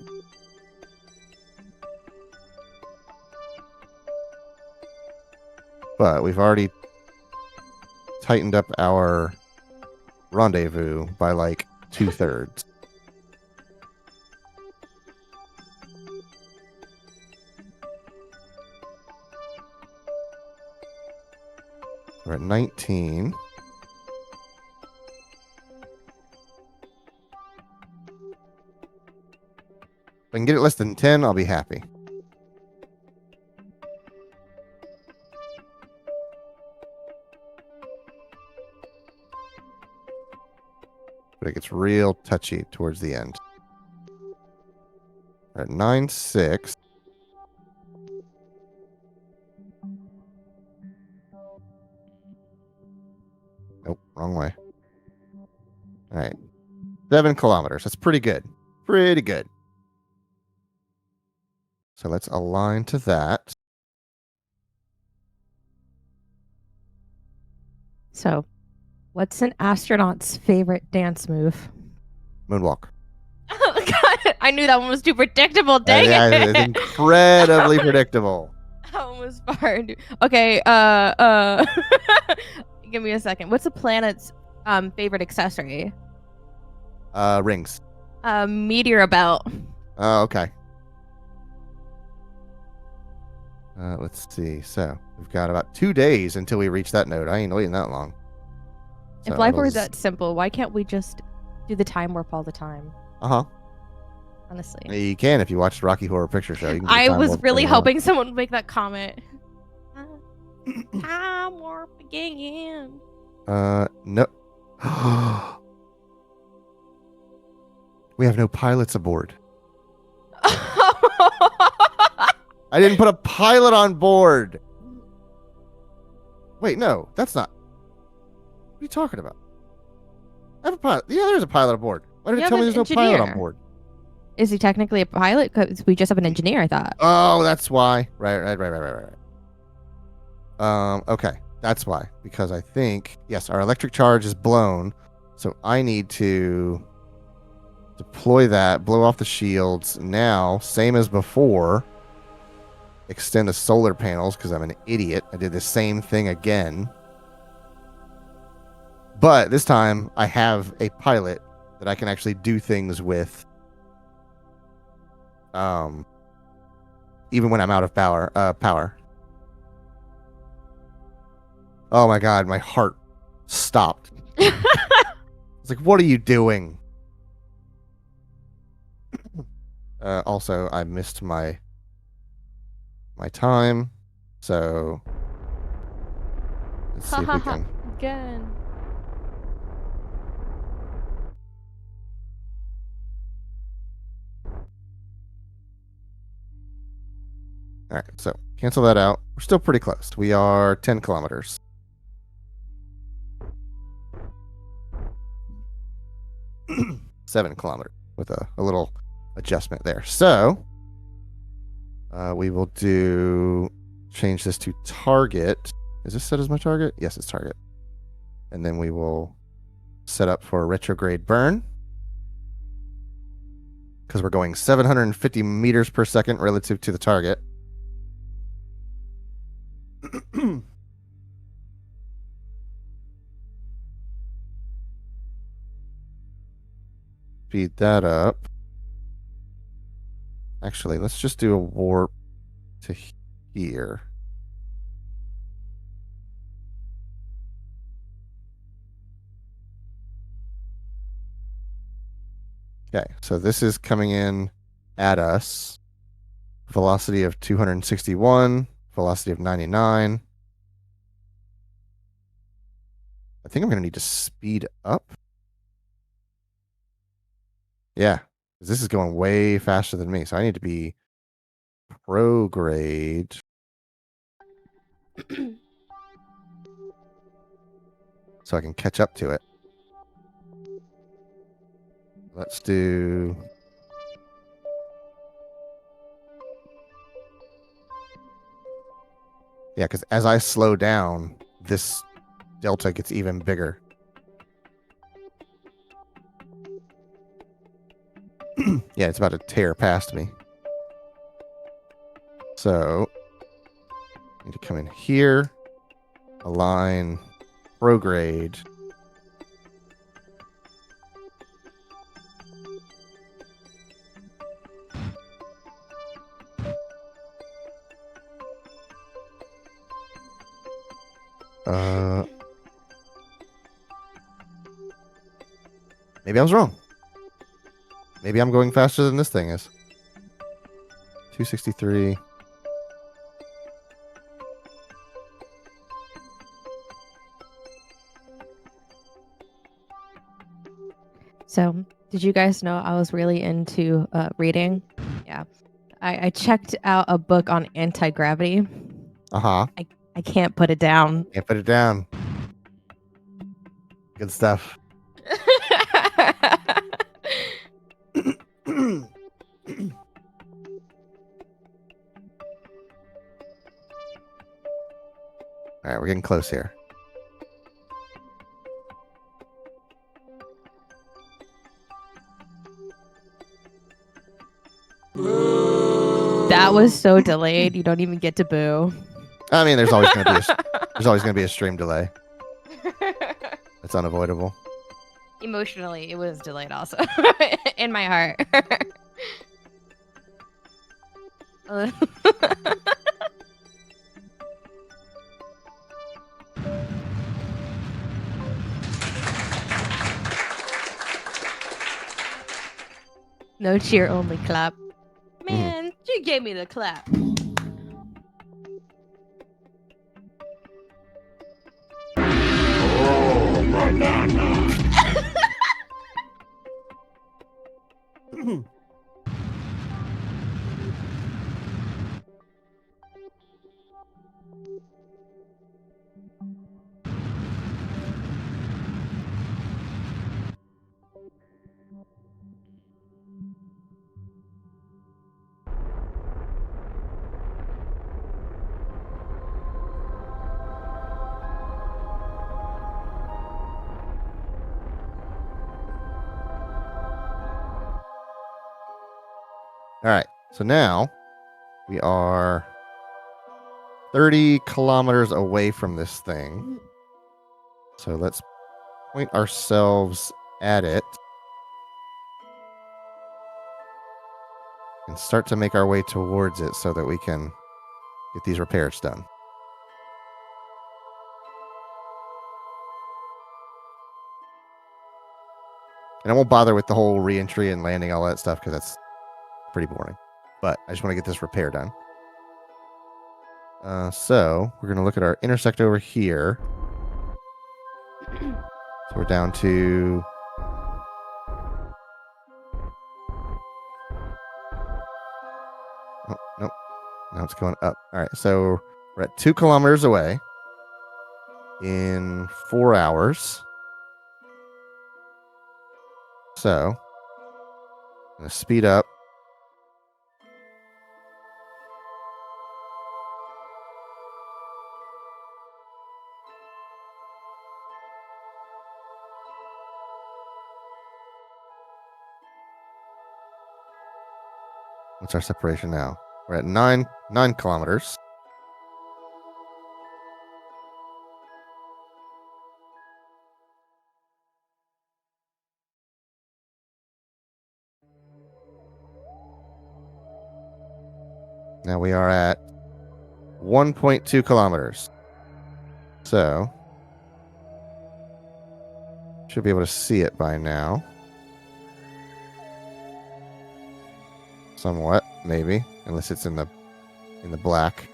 But we've already tightened up our rendezvous by like 2/3. We're at 19. If I can get it less than 10, I'll be happy. But it gets real touchy towards the end. We're at 9.6. Nope, wrong way. All right. 7 kilometers. That's pretty good. Pretty good. So let's align to that. So, what's an astronaut's favorite dance move? Moonwalk. Oh, God. I knew that one was too predictable. Dang Yeah, it. it's incredibly predictable. That one was far. Okay, give me a second. What's a planet's favorite accessory? Rings. Meteor belt. Oh, okay. Let's see. So we've got about 2 days until we reach that node. I ain't waiting that long. If life were that simple, why can't we just do the time warp all the time? Uh-huh. Honestly. You can if you watch the Rocky Horror Picture Show. You can do I time was warp really whenever you want. hoping someone would make that comment. Time warp again. No. We have no pilots aboard. I didn't put a pilot on board. Wait, no, that's not. What are you talking about? I have a pilot. Yeah, there's a pilot aboard. Why did You it tell have me an there's no pilot on engineer. board? Is he technically a pilot? Because we just have an engineer, I thought. Oh, that's why. Right. Okay, that's why. Because I think, yes, our electric charge is blown, so I need to deploy that, blow off the shields. Now, same as before, extend the solar panels because I'm an idiot. I did the same thing again. But this time, I have a pilot that I can actually do things with. Even when I'm out of power. Oh my god, my heart stopped. It's like, what are you doing? Also, I missed my time, so let's see if we can. Again. All right, so cancel that out. We're still pretty close. We are 10 kilometers. Seven kilometers with a little adjustment there. So we will change this to target. Is this set as my target? Yes, it's target. And then we will set up for a retrograde burn because we're going 750 meters per second relative to the target. Speed that up. Actually, let's just do a warp to here. Okay, so this is coming in at us. velocity of 261, velocity of 99. I think I'm going to need to speed up. Yeah, 'cause this is going way faster than me, so I need to be prograde. So I can catch up to it. Let's do... Yeah, because as I slow down, this delta gets even bigger. Yeah, it's about to tear past me. So, I need to come in here, align, prograde. Maybe I was wrong. Maybe I'm going faster than this thing is. 263. So, did you guys know I was really into reading? Yeah. I checked out a book on anti-gravity. Uh-huh. I can't put it down. Can't put it down. Good stuff. All right, we're getting close here. That was so delayed. You don't even get to boo. I mean, there's always going to be a stream delay. It's unavoidable. Emotionally, it was delayed also. In my heart. No cheer, only clap. Man, you gave me the clap. All right, so now we are 30 kilometers away from this thing. So let's point ourselves at it and start to make our way towards it so that we can get these repairs done. And I won't bother with the whole re-entry and landing, all that stuff, because that's pretty boring. But I just want to get this repair done. So we're going to look at our intersect over here. So we're down to... Oh, nope. Now it's going up. All right, so we're at 2 kilometers away in 4 hours. So I'm going to speed up. What's our separation now? We're at 9 kilometers. Now we are at 1.2 kilometers. So should be able to see it by now. Somewhat. maybe, unless it's in the black.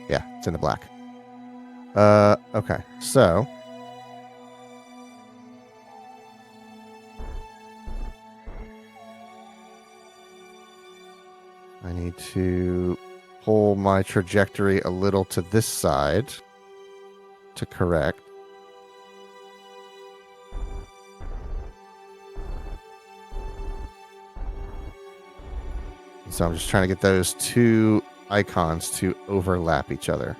Yeah, it's in the black. Okay, so I need to pull my trajectory a little to this side to correct. So I'm just trying to get those two icons to overlap each other.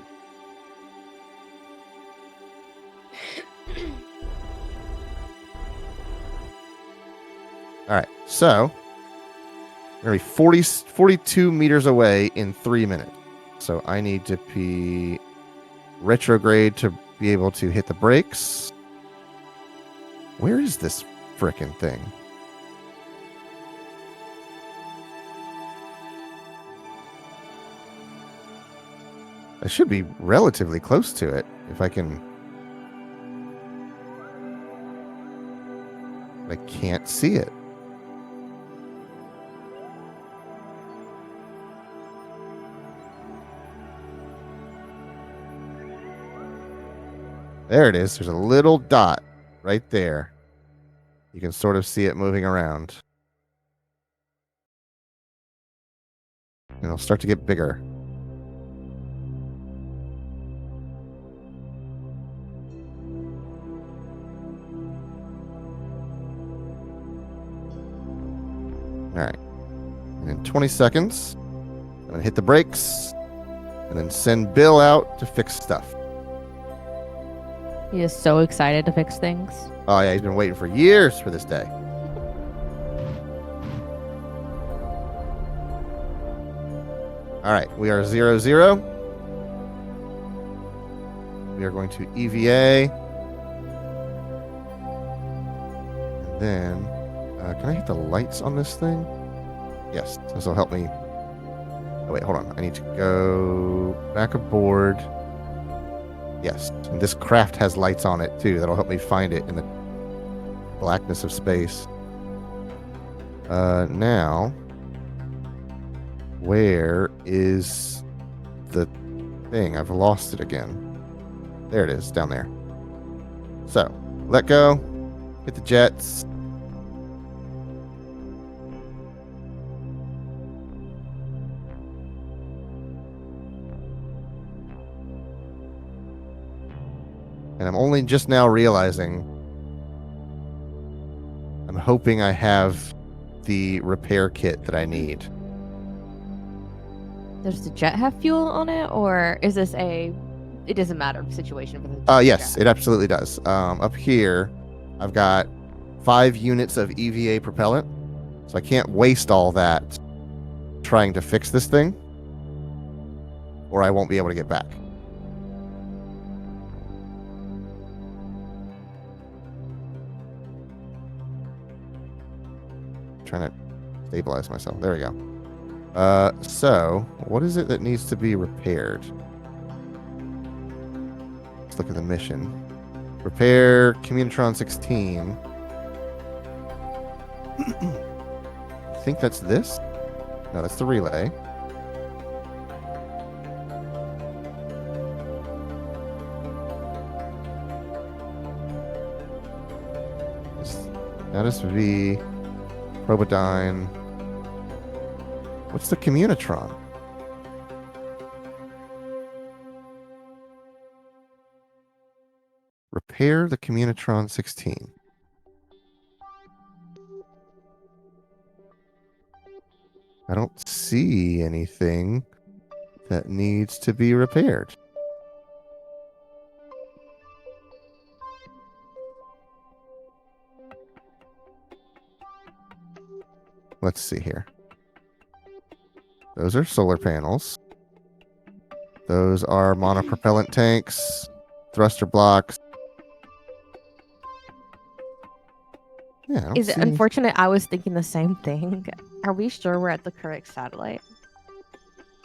All right, so we're going to be 42 meters away in 3 minutes. So I need to be retrograde to be able to hit the brakes. Where is this frickin' thing? I should be relatively close to it if I can. I can't see it. There it is. There's a little dot right there. You can sort of see it moving around. And it'll start to get bigger. All right. And in 20 seconds, I'm going to hit the brakes and then send Bill out to fix stuff. He is so excited to fix things. Oh, yeah, he's been waiting for years for this day. All right, we are 0-0. We are going to EVA. And then, can I hit the lights on this thing? Yes, this will help me. Oh, wait, hold on. I need to go back aboard. Yes, and this craft has lights on it, too. That'll help me find it in the blackness of space. Now, where is the thing? I've lost it again. There it is, down there. So, let go. Hit the jets. And I'm only just now realizing I'm hoping I have the repair kit that I need. Does the jet have fuel on it, or is this a? It doesn't matter situation for the. Yes, jet? it absolutely does. Up here, I've got 5 units of EVA propellant, so I can't waste all that trying to fix this thing, or I won't be able to get back. Trying to stabilize myself. There we go. So what is it that needs to be repaired? Let's look at the mission. Repair Communitron 16. I think that's this. No, that's the relay. Status V. Probodyne. What's the Communitron? Repair the Communitron 16. I don't see anything that needs to be repaired. Let's see here. Those are solar panels. Those are monopropellant tanks, thruster blocks. Yeah, I don't Is it see unfortunate? I was thinking the same thing. Are we sure we're at the correct satellite?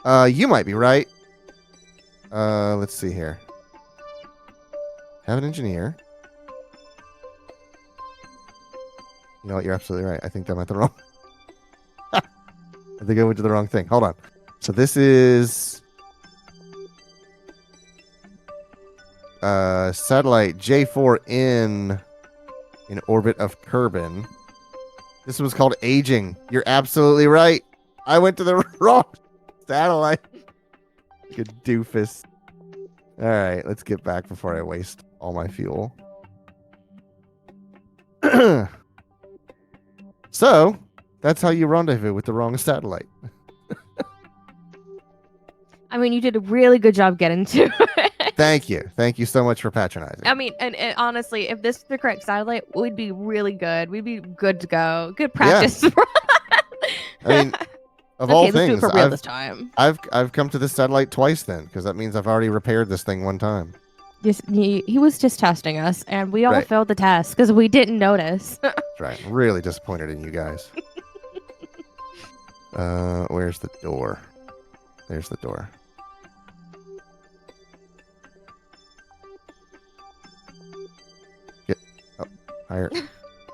You might be right. Let's see here. Have an engineer. You know what? You're absolutely right. I think I'm at the wrong. I think I went to the wrong thing. Hold on. So this is satellite J4 in orbit of Kerbin. This was called aging. You're absolutely right. I went to the wrong satellite. Good doofus. All right, let's get back before I waste all my fuel. So, that's how you rendezvous with the wrong satellite. I mean, you did a really good job getting to it. Thank you. Thank you so much for patronizing. I mean, and honestly, if this is the correct satellite, we'd be really good. We'd be good to go. Good practice. I mean, of okay, all let's do it things, for real this time. I've come to this satellite twice then, because that means I've already repaired this thing one time. Yes, he was just testing us, and we all Right. failed the test because we didn't notice. That's right. I'm really disappointed in you guys. Where's the door? There's the door. Get up higher.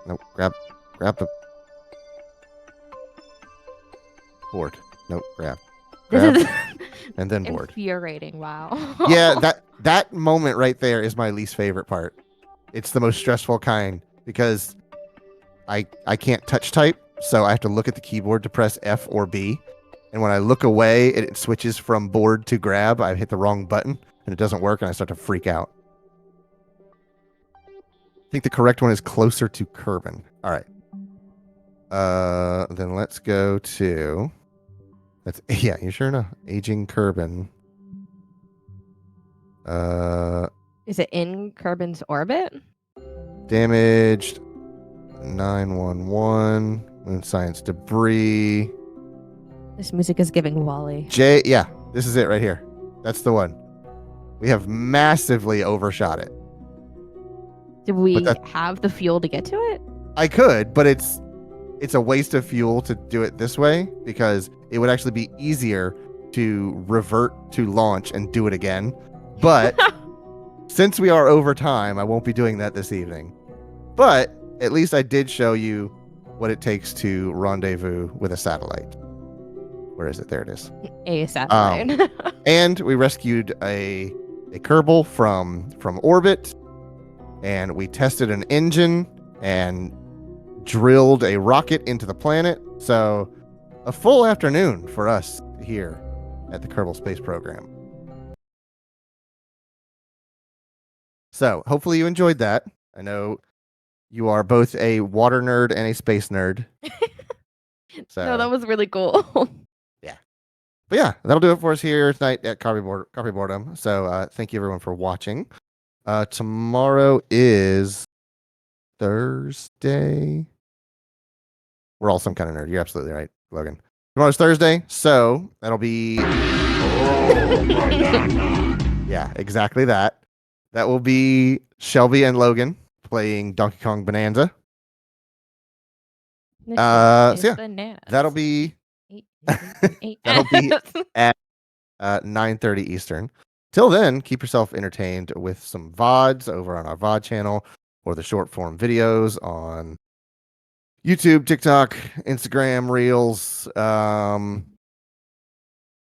No, grab the board. No, grab, This is and then board. infuriating. Wow. Yeah, that moment right there is my least favorite part. It's the most stressful kind because I can't touch type, so I have to look at the keyboard to press F or B. And when I look away, it switches from board to grab. I hit the wrong button and it doesn't work and I start to freak out. I think the correct one is closer to Kerbin. All right. Then let's go to yeah, you sure enough. Aging Kerbin. Is it in Kerbin's orbit? Damaged 911. Moon science debris. This music is giving Wally. Yeah, this is it right here. That's the one. We have massively overshot it. Did we have the fuel to get to it? I could, but it's a waste of fuel to do it this way because it would actually be easier to revert to launch and do it again. But since we are over time, I won't be doing that this evening. But at least I did show you what it takes to rendezvous with a satellite. Where is it? There it is. A satellite. And we rescued a Kerbal from orbit, and we tested an engine and drilled a rocket into the planet. So a full afternoon for us here at the Kerbal Space Program. So hopefully you enjoyed that. I know you are both a water nerd and a space nerd. So No, that was really cool. But yeah, that'll do it for us here tonight at Coffee Boredom. So thank you everyone for watching. Tomorrow is Thursday. We're all some kind of nerd. You're absolutely right, Logan. Tomorrow's Thursday, so that'll be yeah, exactly that. That will be Shelby and Logan playing Donkey Kong Bonanza. So yeah, that'll be that'll be at 9:30 Eastern. Till then, keep yourself entertained with some VODs over on our VOD channel or the short form videos on YouTube, TikTok, Instagram, Reels. But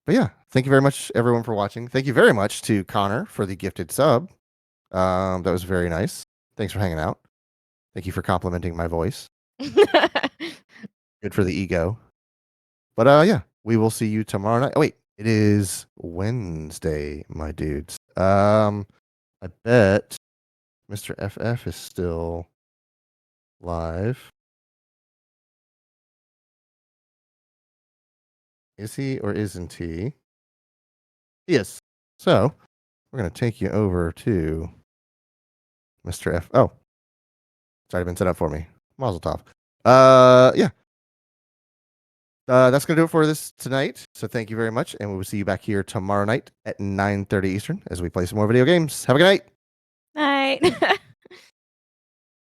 yeah, thank you very much, everyone, for watching. Thank you very much to Connor for the gifted sub. That was very nice. Thanks for hanging out. Thank you for complimenting my voice. Good for the ego. But yeah, we will see you tomorrow night. Oh, wait, it is Wednesday, my dudes. I bet Mr. FF is still live. Is he or isn't he? Yes. So we're gonna take you over to Mr. F. Oh, it's already been set up for me. Mazel tov. Yeah. That's going to do it for this tonight. So thank you very much. And we will see you back here tomorrow night at 9:30 Eastern as we play some more video games. Have a good night. Night.